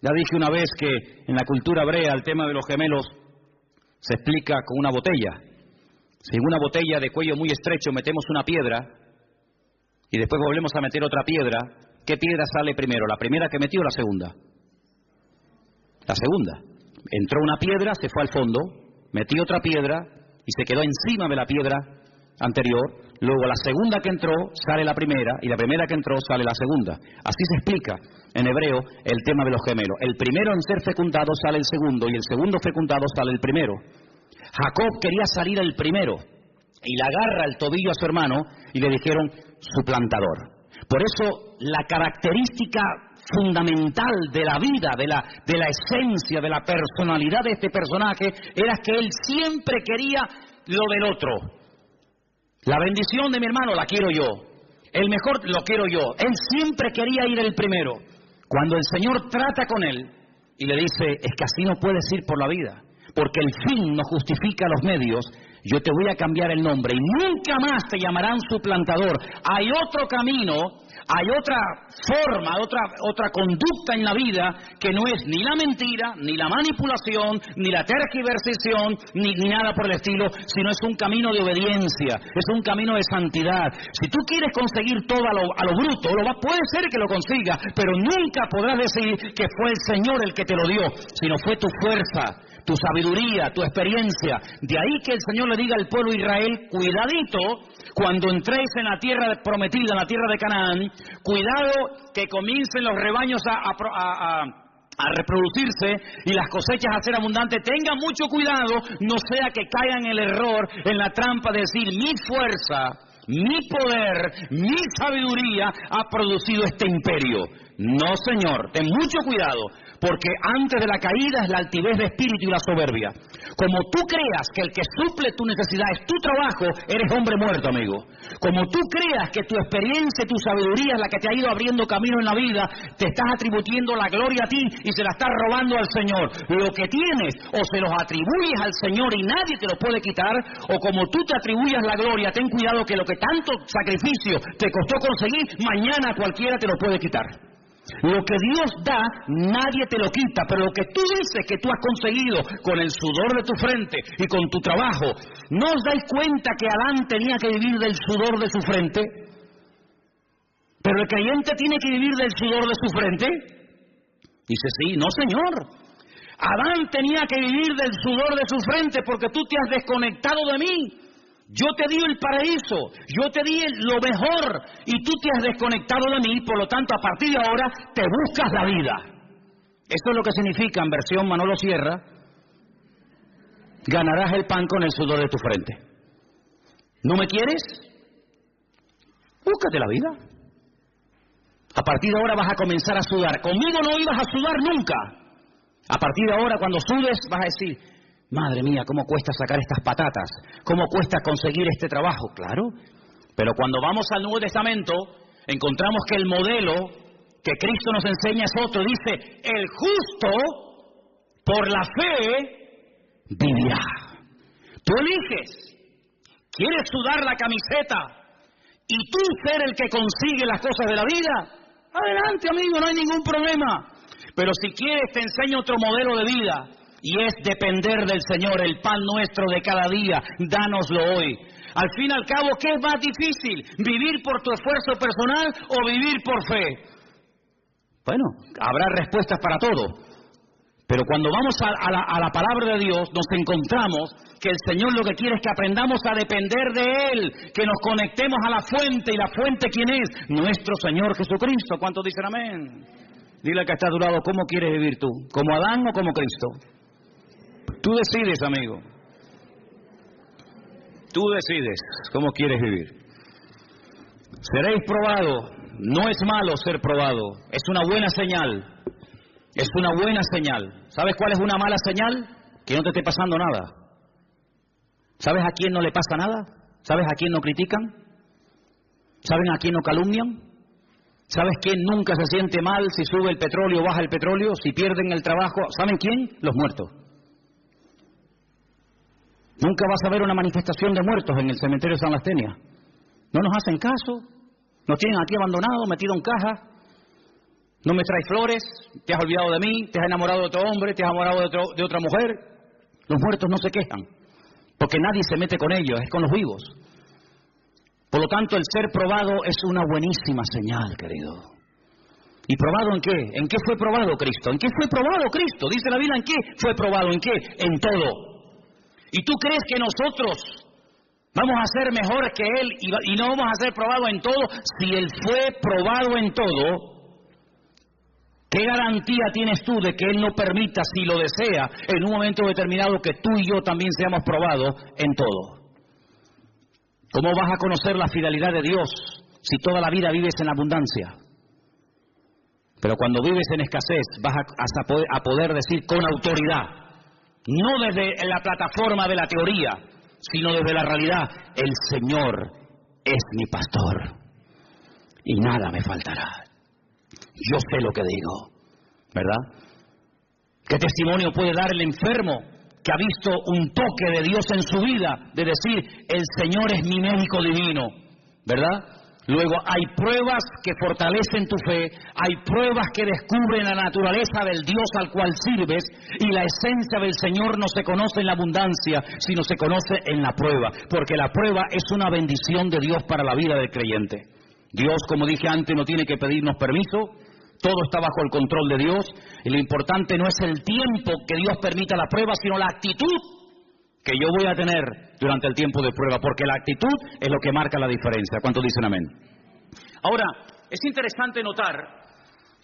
Ya dije una vez que en la cultura hebrea el tema de los gemelos se explica con una botella. Si en una botella de cuello muy estrecho metemos una piedra y después volvemos a meter otra piedra, ¿qué piedra sale primero? ¿La primera que metió o la segunda? La segunda. Entró una piedra, se fue al fondo, metió otra piedra y se quedó encima de la piedra anterior. Luego la segunda que entró sale la primera y la primera que entró sale la segunda. Así se explica en hebreo el tema de los gemelos. El primero en ser fecundado sale el segundo y el segundo fecundado sale el primero. Jacob quería salir el primero y le agarra el tobillo a su hermano y le dijeron suplantador. Por eso la característica fundamental de la vida, de la esencia, de la personalidad de este personaje era que él siempre quería lo del otro. La bendición de mi hermano la quiero yo, el mejor lo quiero yo. Él siempre quería ir el primero. Cuando el Señor trata con él y le dice: es que así no puedes ir por la vida, porque el fin no justifica los medios, yo te voy a cambiar el nombre y nunca más te llamarán suplantador. Hay otro camino, hay otra forma, otra conducta en la vida que no es ni la mentira, ni la manipulación, ni la tergiversación, ni nada por el estilo, sino es un camino de obediencia, es un camino de santidad. Si tú quieres conseguir todo a lo bruto, puede ser que lo consigas, pero nunca podrás decir que fue el Señor el que te lo dio, sino fue tu fuerza, tu sabiduría, tu experiencia. De ahí que el Señor le diga al pueblo de Israel: cuidadito cuando entréis en la tierra prometida, en la tierra de Canaán, cuidado que comiencen los rebaños a reproducirse y las cosechas a ser abundantes. Tengan mucho cuidado, no sea que caigan en el error, en la trampa de decir: mi fuerza, mi poder, mi sabiduría ha producido este imperio. No, Señor, ten mucho cuidado, porque antes de la caída es la altivez de espíritu y la soberbia. Como tú creas que el que suple tu necesidad es tu trabajo, eres hombre muerto, amigo. Como tú creas que tu experiencia y tu sabiduría es la que te ha ido abriendo camino en la vida, te estás atribuyendo la gloria a ti y se la estás robando al Señor. Lo que tienes, o se los atribuyes al Señor y nadie te lo puede quitar, o como tú te atribuyas la gloria, ten cuidado que lo que tanto sacrificio te costó conseguir, mañana cualquiera te lo puede quitar. Lo que Dios da, nadie te lo quita, pero lo que tú dices que tú has conseguido con el sudor de tu frente y con tu trabajo, ¿no os dais cuenta que Adán tenía que vivir del sudor de su frente? ¿Pero el creyente tiene que vivir del sudor de su frente? Dice: sí, no, Señor. Adán tenía que vivir del sudor de su frente porque tú te has desconectado de mí. Yo te di el paraíso, yo te di lo mejor y tú te has desconectado de mí, por lo tanto a partir de ahora te buscas la vida. Esto es lo que significa en versión Manolo Sierra: ganarás el pan con el sudor de tu frente. ¿No me quieres? Búscate la vida. A partir de ahora vas a comenzar a sudar. Conmigo no ibas a sudar nunca. A partir de ahora, cuando sudes, vas a decir: madre mía, ¿cómo cuesta sacar estas patatas? ¿Cómo cuesta conseguir este trabajo? Claro, pero cuando vamos al Nuevo Testamento, encontramos que el modelo que Cristo nos enseña es otro. Dice: el justo por la fe vivirá. Tú eliges. ¿Quieres sudar la camiseta y tú ser el que consigue las cosas de la vida? Adelante, amigo, no hay ningún problema. Pero si quieres, te enseño otro modelo de vida. y es depender del Señor. El pan nuestro de cada día, dánoslo hoy. Al fin y al cabo, ¿qué es más difícil? ¿Vivir por tu esfuerzo personal o vivir por fe? Bueno, habrá respuestas para todo. Pero cuando vamos a la palabra de Dios, nos encontramos que el Señor lo que quiere es que aprendamos a depender de Él, que nos conectemos a la fuente. ¿Y la fuente quién es? Nuestro Señor Jesucristo. ¿Cuántos dicen amén? Dile al que está a tu lado, ¿cómo quieres vivir tú? ¿Como Adán o como Cristo? Tú decides, amigo. Tú decides cómo quieres vivir. Seréis probados. No es malo ser probado. Es una buena señal. Es una buena señal. ¿Sabes cuál es una mala señal? Que no te esté pasando nada. ¿Sabes a quién no le pasa nada? ¿Sabes a quién no critican? ¿Saben a quién no calumnian? ¿Sabes quién nunca se siente mal si sube el petróleo o baja el petróleo? Si pierden el trabajo. ¿Saben quién? Los muertos. Nunca vas a ver una manifestación de muertos en el cementerio de San Lastenia. No nos hacen caso. Nos tienen aquí abandonados, metido en caja. No me traes flores, te has olvidado de mí, te has enamorado de otro hombre, te has enamorado de otra mujer. Los muertos no se quejan, porque nadie se mete con ellos, es con los vivos. Por lo tanto, el ser probado es una buenísima señal, querido. ¿Y probado en qué? ¿En qué fue probado Cristo? ¿En qué fue probado Cristo? Dice la Biblia, ¿en qué fue probado? ¿En qué? En todo. ¿Y tú crees que nosotros vamos a ser mejor que Él y no vamos a ser probados en todo? Si Él fue probado en todo, ¿qué garantía tienes tú de que Él no permita, si lo desea, en un momento determinado que tú y yo también seamos probados en todo? ¿Cómo vas a conocer la fidelidad de Dios si toda la vida vives en abundancia? Pero cuando vives en escasez vas a poder decir con autoridad, no desde la plataforma de la teoría, sino desde la realidad, el Señor es mi pastor y nada me faltará. Yo sé lo que digo, ¿verdad? ¿Qué testimonio puede dar el enfermo que ha visto un toque de Dios en su vida, de decir, el Señor es mi médico divino, ¿verdad? Luego hay pruebas que fortalecen tu fe, hay pruebas que descubren la naturaleza del Dios al cual sirves, y la esencia del Señor no se conoce en la abundancia, sino se conoce en la prueba, porque la prueba es una bendición de Dios para la vida del creyente. Dios, como dije antes, no tiene que pedirnos permiso, todo está bajo el control de Dios, y lo importante no es el tiempo que Dios permita la prueba, sino la actitud que yo voy a tener durante el tiempo de prueba, porque la actitud es lo que marca la diferencia. ¿Cuántos dicen amén? Ahora, es interesante notar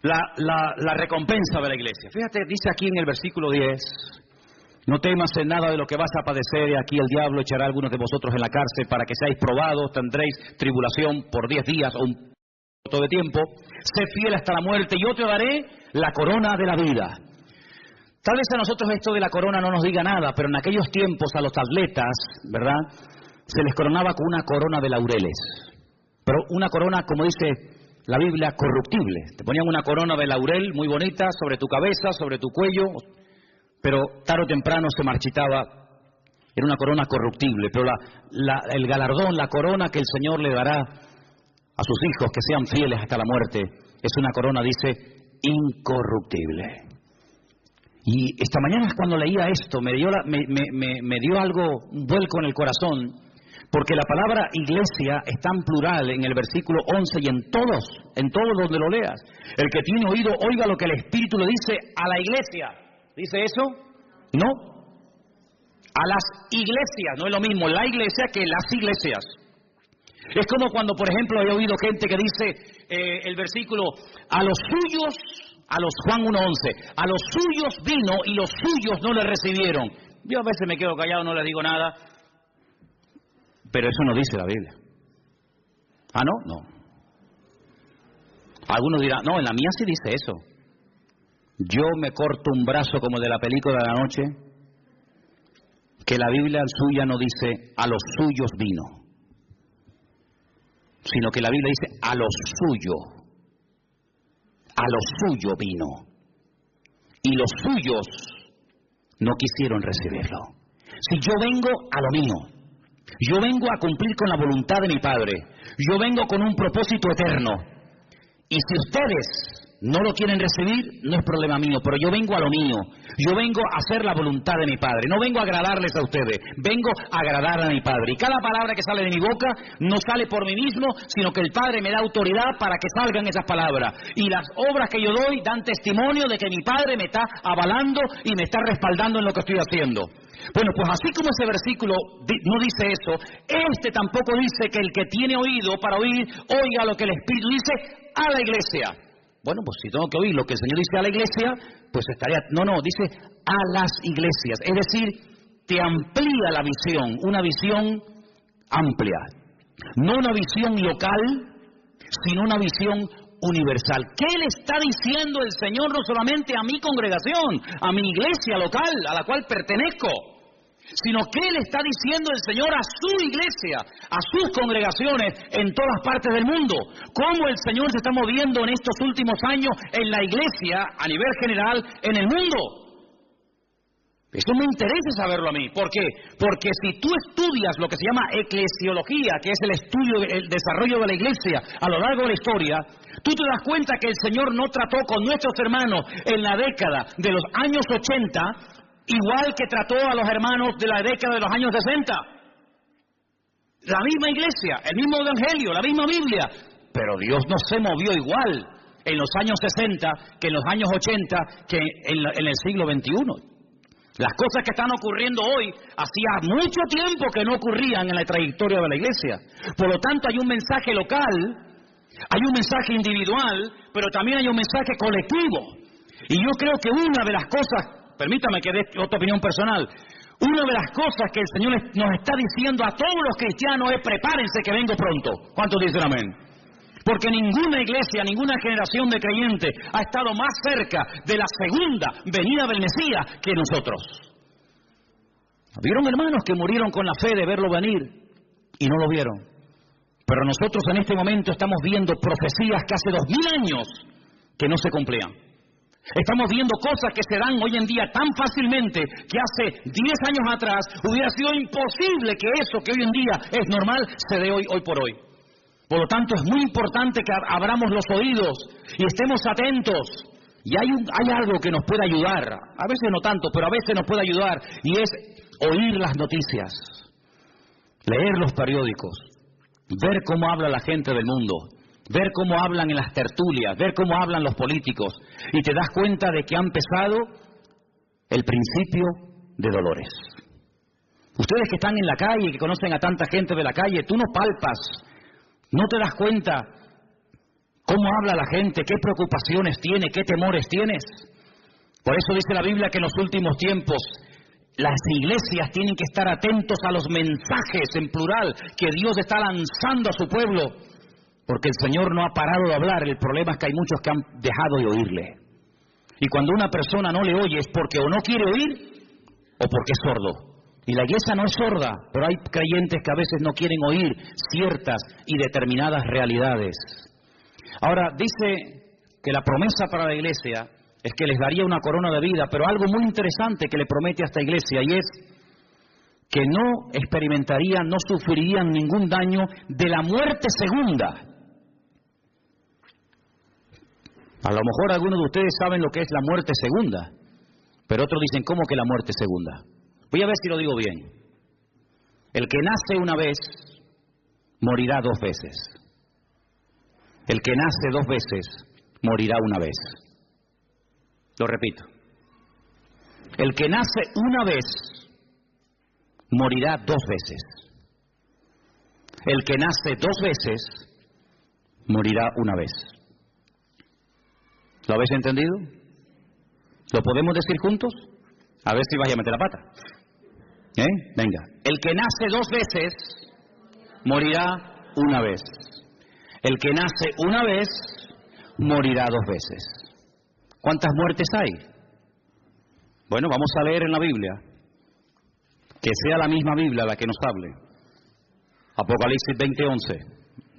la recompensa de la iglesia. Fíjate, dice aquí en el versículo 10, no temas en nada de lo que vas a padecer, y aquí el diablo echará a algunos de vosotros en la cárcel para que seáis probados, tendréis tribulación por 10 días o un poco de tiempo, sé fiel hasta la muerte, y yo te daré la corona de la vida. Tal vez a nosotros esto de la corona no nos diga nada, pero en aquellos tiempos a los atletas, ¿verdad?, se les coronaba con una corona de laureles. Pero una corona, como dice la Biblia, corruptible. Te ponían una corona de laurel muy bonita sobre tu cabeza, sobre tu cuello, pero tarde o temprano se marchitaba. Era una corona corruptible, pero el galardón, la corona que el Señor le dará a sus hijos que sean fieles hasta la muerte, es una corona, dice, incorruptible. Y esta mañana cuando leía esto me dio algo, un vuelco en el corazón, porque la palabra iglesia está en plural en el versículo 11 y en todos donde lo leas. El que tiene oído, oiga lo que el Espíritu le dice a la iglesia. ¿Dice eso? No. A las iglesias, no es lo mismo la iglesia que las iglesias. Es como cuando, por ejemplo, he oído gente que dice el versículo, a los suyos, a los Juan 1:11, a los suyos vino y los suyos no le recibieron. Yo a veces me quedo callado, no le digo nada, pero eso no dice la Biblia. ¿Ah, no? No. Algunos dirán, no, en la mía sí dice eso. Yo me corto un brazo como el de la película de la noche, que la Biblia suya no dice, a los suyos vino, sino que la Biblia dice, a los suyos. A lo suyo vino, y los suyos no quisieron recibirlo. Si yo vengo a lo mío, yo vengo a cumplir con la voluntad de mi Padre, yo vengo con un propósito eterno, y si ustedes no lo quieren recibir, no es problema mío, pero yo vengo a lo mío. Yo vengo a hacer la voluntad de mi Padre. No vengo a agradarles a ustedes, vengo a agradar a mi Padre. Y cada palabra que sale de mi boca no sale por mí mismo, sino que el Padre me da autoridad para que salgan esas palabras. Y las obras que yo doy dan testimonio de que mi Padre me está avalando y me está respaldando en lo que estoy haciendo. Bueno, pues así como ese versículo no dice eso, este tampoco dice que el que tiene oído para oír, oiga lo que el Espíritu dice a la iglesia. Bueno, pues si tengo que oír lo que el Señor dice a la iglesia, pues estaría... No, dice a las iglesias. Es decir, te amplía la visión, una visión amplia. No una visión local, sino una visión universal. ¿Qué le está diciendo el Señor no solamente a mi congregación, a mi iglesia local, a la cual pertenezco? Sino que le está diciendo el Señor a su iglesia, a sus congregaciones en todas partes del mundo. Cómo el Señor se está moviendo en estos últimos años en la iglesia, a nivel general, en el mundo. Eso me interesa saberlo a mí. ¿Por qué? Porque si tú estudias lo que se llama eclesiología, que es el estudio, el desarrollo de la iglesia a lo largo de la historia, tú te das cuenta que el Señor no trató con nuestros hermanos en la década de los años 80 igual que trató a los hermanos de la década de los años 60. La misma iglesia, el mismo evangelio, la misma Biblia. Pero Dios no se movió igual en los años 60 que en los años 80 que en el siglo XXI. Las cosas que están ocurriendo hoy hacía mucho tiempo que no ocurrían en la trayectoria de la iglesia. Por lo tanto, hay un mensaje local, hay un mensaje individual, pero también hay un mensaje colectivo. Y yo creo que una de las cosas... Permítame que dé otra opinión personal. Una de las cosas que el Señor nos está diciendo a todos los cristianos es prepárense que vengo pronto. ¿Cuántos dicen amén? Porque ninguna iglesia, ninguna generación de creyentes ha estado más cerca de la segunda venida del Mesías que nosotros. ¿Vieron hermanos que murieron con la fe de verlo venir y no lo vieron? Pero nosotros en este momento estamos viendo profecías que hace 2000 años que no se cumplían. Estamos viendo cosas que se dan hoy en día tan fácilmente que hace 10 años atrás hubiera sido imposible que eso que hoy en día es normal se dé hoy por hoy. Por lo tanto, es muy importante que abramos los oídos y estemos atentos. Y hay algo que nos puede ayudar, a veces no tanto, pero a veces nos puede ayudar, y es oír las noticias, leer los periódicos, ver cómo habla la gente del mundo, ver cómo hablan en las tertulias, ver cómo hablan los políticos, y te das cuenta de que ha empezado el principio de dolores. Ustedes que están en la calle, que conocen a tanta gente de la calle, tú no palpas, no te das cuenta cómo habla la gente, qué preocupaciones tiene, qué temores tienes. Por eso dice la Biblia que en los últimos tiempos las iglesias tienen que estar atentos a los mensajes en plural que Dios está lanzando a su pueblo. Porque el Señor no ha parado de hablar. El problema es que hay muchos que han dejado de oírle. Y cuando una persona no le oye es porque o no quiere oír o porque es sordo. Y la iglesia no es sorda, pero hay creyentes que a veces no quieren oír ciertas y determinadas realidades. Ahora, dice que la promesa para la iglesia es que les daría una corona de vida, pero algo muy interesante que le promete a esta iglesia, y es que no experimentarían, no sufrirían ningún daño de la muerte segunda. A lo mejor algunos de ustedes saben lo que es la muerte segunda, pero otros dicen, ¿cómo que la muerte segunda? Voy a ver si lo digo bien. El que nace una vez, morirá 2 veces. El que nace 2 veces, morirá una vez. Lo repito. El que nace una vez, morirá 2 veces. El que nace 2 veces, morirá una vez. ¿Lo habéis entendido? ¿Lo podemos decir juntos? A ver si vais a meter la pata. Venga. El que nace 2 veces, morirá una vez. El que nace una vez, morirá 2 veces. ¿Cuántas muertes hay? Bueno, vamos a leer en la Biblia. Que sea la misma Biblia la que nos hable. Apocalipsis 20:11.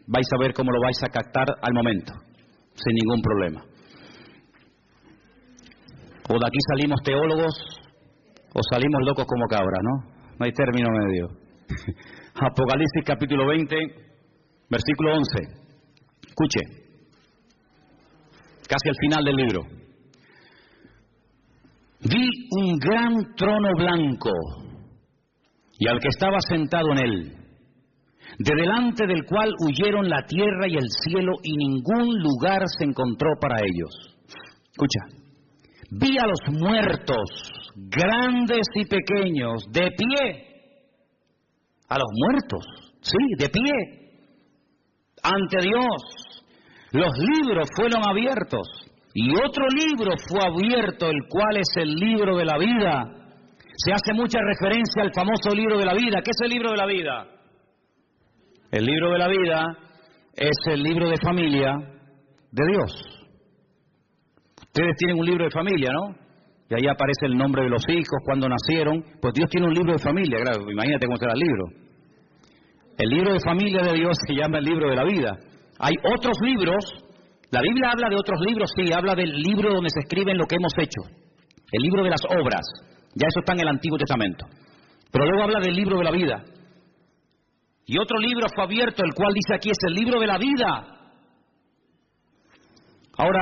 Vais a ver cómo lo vais a captar al momento, sin ningún problema. O de aquí salimos teólogos o salimos locos como cabras, ¿no? No hay término medio. Apocalipsis capítulo 20, versículo 11. Escuche. casi al final del libro. Vi un gran trono blanco y al que estaba sentado en él, de delante del cual huyeron la tierra y el cielo y ningún lugar se encontró para ellos. Escucha, vi a los muertos, grandes y pequeños, de pie. A los muertos, sí, de pie, ante Dios. Los libros fueron abiertos y otro libro fue abierto, el cual es el libro de la vida. Se hace mucha referencia al famoso libro de la vida. ¿Qué es el libro de la vida? El libro de la vida es el libro de familia de Dios. Ustedes tienen un libro de familia, ¿no? Y ahí aparece el nombre de los hijos, cuando nacieron. Pues Dios tiene un libro de familia, claro, imagínate cómo será el libro. El libro de familia de Dios se llama el libro de la vida. Hay otros libros, la Biblia habla de otros libros, sí, habla del libro donde se escriben lo que hemos hecho. El libro de las obras, ya eso está en el Antiguo Testamento. Pero luego habla del libro de la vida. Y otro libro fue abierto, el cual dice aquí es el libro de la vida. Ahora,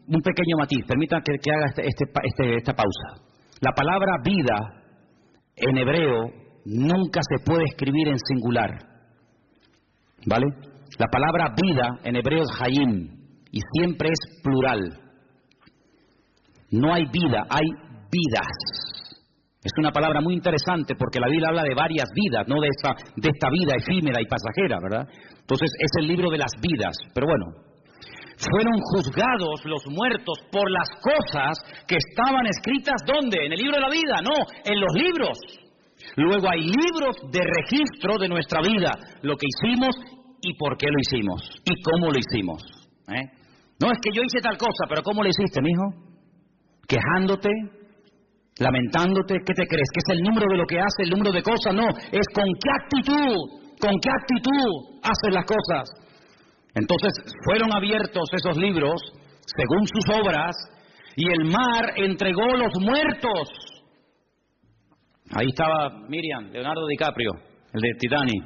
un pequeño matiz, permítanme que haga esta pausa. La palabra vida en hebreo nunca se puede escribir en singular, ¿vale? La palabra vida en hebreo es hayim y siempre es plural. No hay vida, hay vidas. Es una palabra muy interesante porque la Biblia habla de varias vidas, no de esta vida efímera y pasajera, ¿verdad? Entonces es el libro de las vidas. Pero bueno, fueron juzgados los muertos por las cosas que estaban escritas, ¿dónde? En el libro de la vida, no, en los libros. Luego hay libros de registro de nuestra vida, lo que hicimos y por qué lo hicimos y cómo lo hicimos. No es que yo hice tal cosa, pero ¿cómo lo hiciste, mijo? Quejándote, lamentándote, ¿qué te crees? ¿Que es el número de lo que hace, el número de cosas? No, es con qué actitud haces las cosas. Entonces fueron abiertos esos libros según sus obras y el mar entregó los muertos. Ahí estaba Miriam, Leonardo DiCaprio, el de Titanic.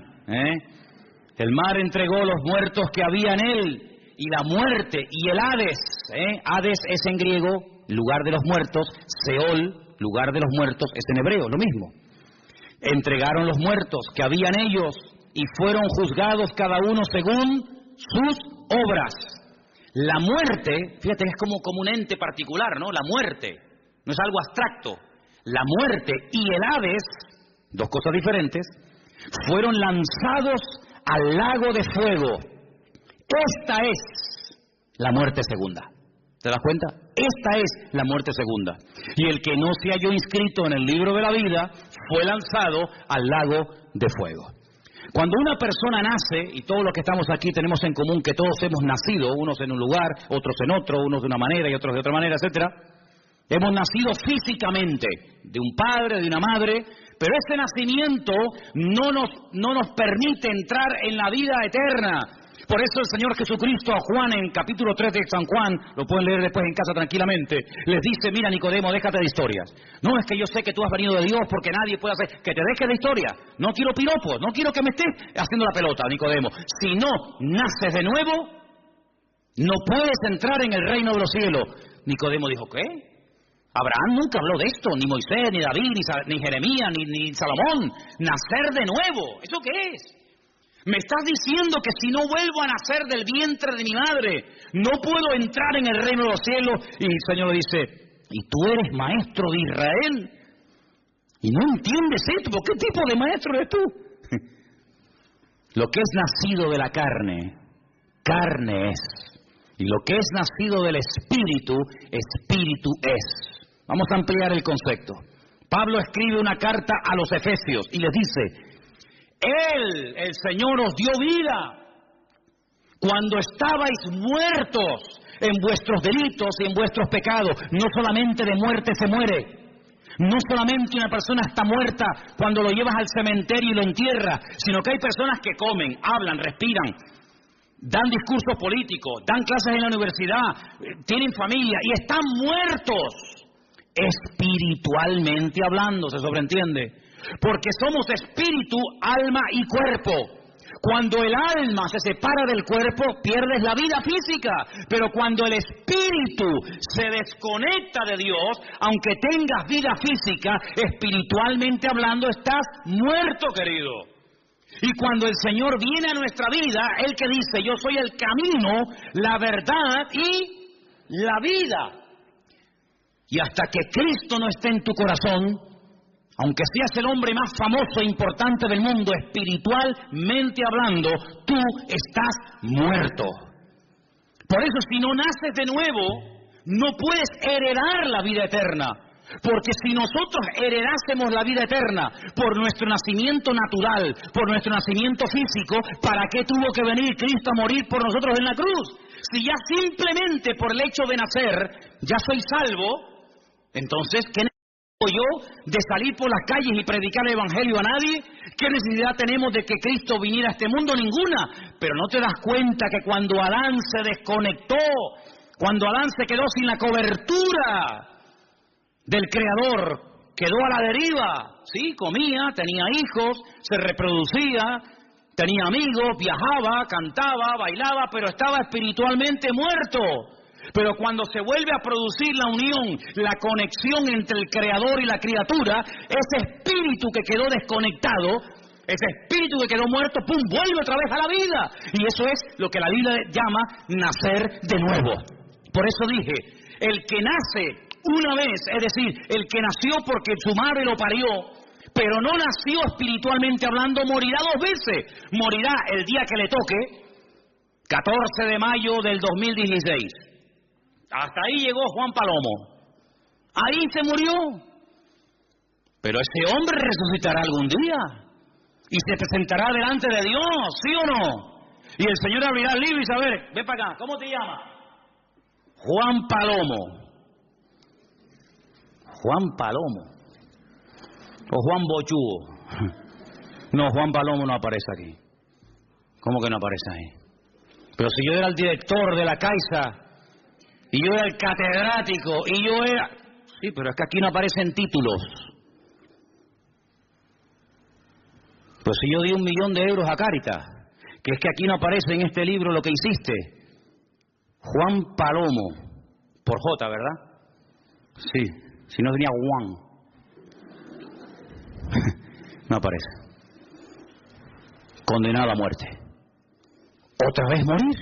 El mar entregó los muertos que había en él y la muerte y el Hades. Hades es en griego, lugar de los muertos. Seol, lugar de los muertos, es en hebreo, lo mismo. Entregaron los muertos que había en ellos y fueron juzgados cada uno según sus obras. La muerte, fíjate, es como un ente particular, ¿no? La muerte, no es algo abstracto. La muerte y el Hades, dos cosas diferentes, fueron lanzados al lago de fuego. Esta es la muerte segunda. ¿Te das cuenta? Esta es la muerte segunda. Y el que no se halló inscrito en el libro de la vida fue lanzado al lago de fuego. Cuando una persona nace, y todos los que estamos aquí tenemos en común que todos hemos nacido, unos en un lugar, otros en otro, unos de una manera y otros de otra manera, etcétera. Hemos nacido físicamente de un padre, de una madre, pero ese nacimiento no nos permite entrar en la vida eterna. Por eso el Señor Jesucristo a Juan en capítulo 3 de San Juan, lo pueden leer después en casa tranquilamente, les dice, mira Nicodemo, déjate de historias. No, es que yo sé que tú has venido de Dios porque nadie puede hacer, que te dejes de historia. No quiero piropos, no quiero que me estés haciendo la pelota, Nicodemo. Si no naces de nuevo, no puedes entrar en el reino de los cielos. Nicodemo dijo, ¿qué? Abraham nunca habló de esto, ni Moisés, ni David, ni Jeremías, ni Salomón. Nacer de nuevo, ¿eso qué es? Me estás diciendo que si no vuelvo a nacer del vientre de mi madre, no puedo entrar en el reino de los cielos. Y el Señor le dice, ¿y tú eres maestro de Israel? ¿Y no entiendes esto? ¿Qué tipo de maestro eres tú? Lo que es nacido de la carne, carne es. Y lo que es nacido del Espíritu, Espíritu es. Vamos a ampliar el concepto. Pablo escribe una carta a los Efesios y les dice, Él, el Señor, os dio vida cuando estabais muertos en vuestros delitos y en vuestros pecados. No solamente de muerte se muere. No solamente una persona está muerta cuando lo llevas al cementerio y lo entierras, sino que hay personas que comen, hablan, respiran, dan discursos políticos, dan clases en la universidad, tienen familia y están muertos. Espiritualmente hablando, se sobreentiende. Porque somos espíritu, alma y cuerpo. Cuando el alma se separa del cuerpo, pierdes la vida física. Pero cuando el espíritu se desconecta de Dios, aunque tengas vida física, espiritualmente hablando, estás muerto, querido. Y cuando el Señor viene a nuestra vida, Él que dice, yo soy el camino, la verdad y la vida. Y hasta que Cristo no esté en tu corazón, aunque seas el hombre más famoso e importante del mundo, espiritualmente hablando, tú estás muerto. Por eso, si no naces de nuevo, no puedes heredar la vida eterna. Porque si nosotros heredásemos la vida eterna por nuestro nacimiento natural, por nuestro nacimiento físico, ¿para qué tuvo que venir Cristo a morir por nosotros en la cruz? Si ya simplemente por el hecho de nacer, ya soy salvo, entonces, ¿qué yo de salir por las calles y predicar el evangelio a nadie? ¿Qué necesidad tenemos de que Cristo viniera a este mundo? Ninguna. Pero no te das cuenta que cuando Adán se desconectó, cuando Adán se quedó sin la cobertura del Creador, quedó a la deriva. Sí, comía, tenía hijos, se reproducía, tenía amigos, viajaba, cantaba, bailaba, pero estaba espiritualmente muerto. Pero cuando se vuelve a producir la unión, la conexión entre el Creador y la criatura, ese espíritu que quedó desconectado, ese espíritu que quedó muerto, ¡pum!, vuelve otra vez a la vida. Y eso es lo que la Biblia llama nacer de nuevo. Por eso dije, el que nace una vez, es decir, el que nació porque su madre lo parió, pero no nació espiritualmente hablando, morirá 2 veces. Morirá el día que le toque, 14 de mayo del 2016. Hasta ahí llegó Juan Palomo. Ahí se murió. Pero ese hombre resucitará algún día. Y se presentará delante de Dios, ¿sí o no? Y el Señor abrirá el libro y dice, a ver, ven para acá, ¿cómo te llamas? Juan Palomo. Juan Palomo. O Juan Bochugo. No, Juan Palomo no aparece aquí. ¿Cómo que no aparece ahí? Pero si yo era el director de la Caixa, y yo era el catedrático, y yo era... Sí, pero es que aquí no aparecen títulos. Pues si yo di 1 millón de euros a Cáritas, que es que aquí no aparece en este libro lo que hiciste. Juan Palomo, por J, ¿verdad? Sí, si no tenía Juan. No aparece. Condenado a muerte. ¿Otra vez morir?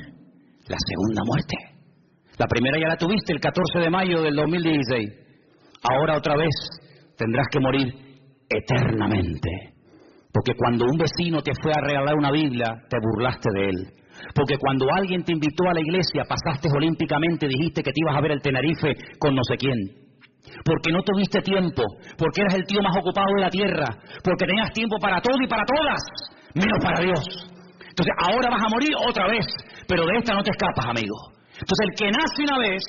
La segunda muerte. La primera ya la tuviste el 14 de mayo del 2016. Ahora otra vez tendrás que morir eternamente. Porque cuando un vecino te fue a regalar una Biblia, te burlaste de él. Porque cuando alguien te invitó a la iglesia, pasaste olímpicamente, dijiste que te ibas a ver el Tenerife con no sé quién. Porque no tuviste tiempo, porque eras el tío más ocupado de la tierra, porque tenías tiempo para todo y para todas, menos para Dios. Entonces ahora vas a morir otra vez, pero de esta no te escapas, amigo. Entonces el que nace una vez,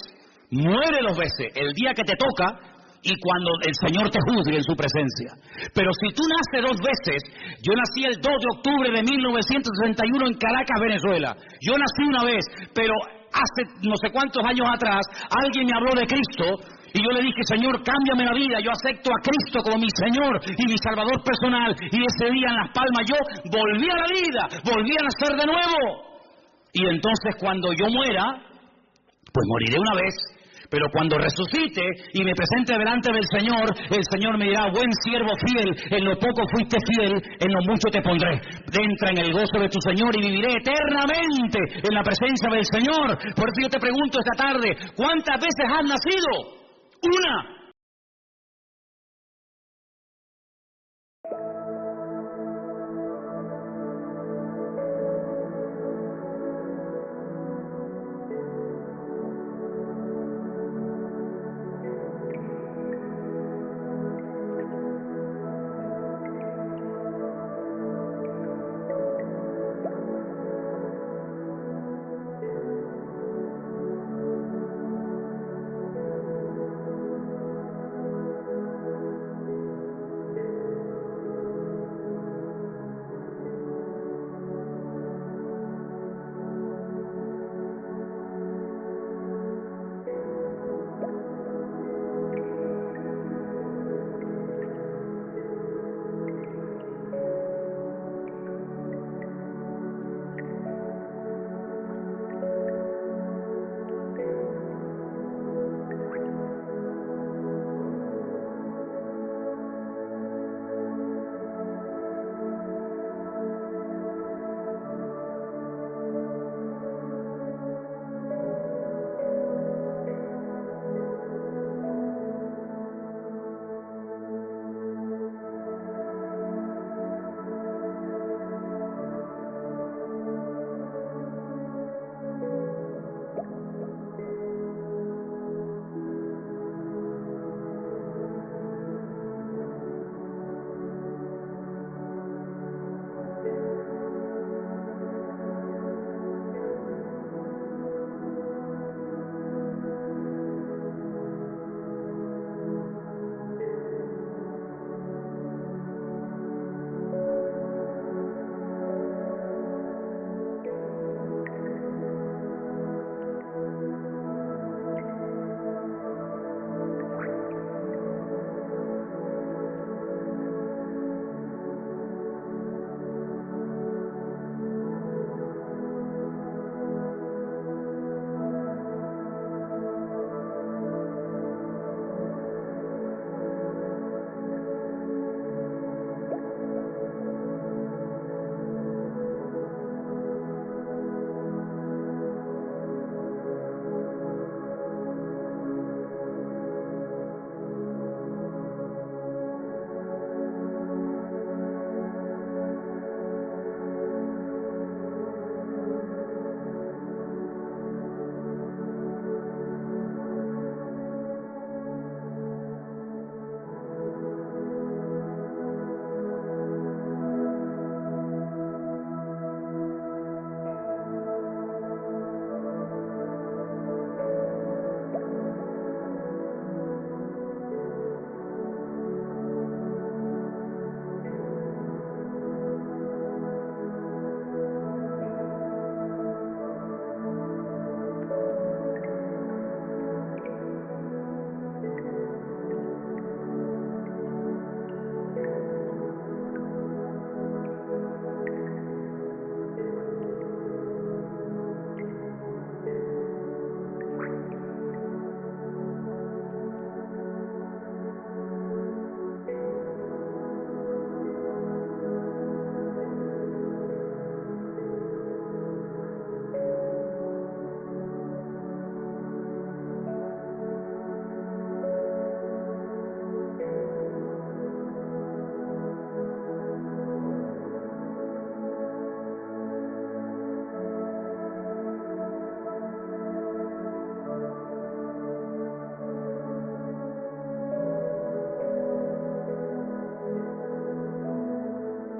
muere 2 veces, el día que te toca y cuando el Señor te juzgue en su presencia. Pero si tú naces 2 veces, yo nací el 2 de octubre de 1961 en Caracas, Venezuela. Yo nací una vez, pero hace no sé cuántos años atrás, alguien me habló de Cristo y yo le dije, Señor, cámbiame la vida, yo acepto a Cristo como mi Señor y mi Salvador personal. Y ese día en Las Palmas yo volví a la vida, volví a nacer de nuevo. Y entonces cuando yo muera, pues moriré una vez, pero cuando resucite y me presente delante del Señor, el Señor me dirá, buen siervo fiel, en lo poco fuiste fiel, en lo mucho te pondré. Entra en el gozo de tu Señor y viviré eternamente en la presencia del Señor. Por eso yo te pregunto esta tarde, ¿cuántas veces has nacido? Una.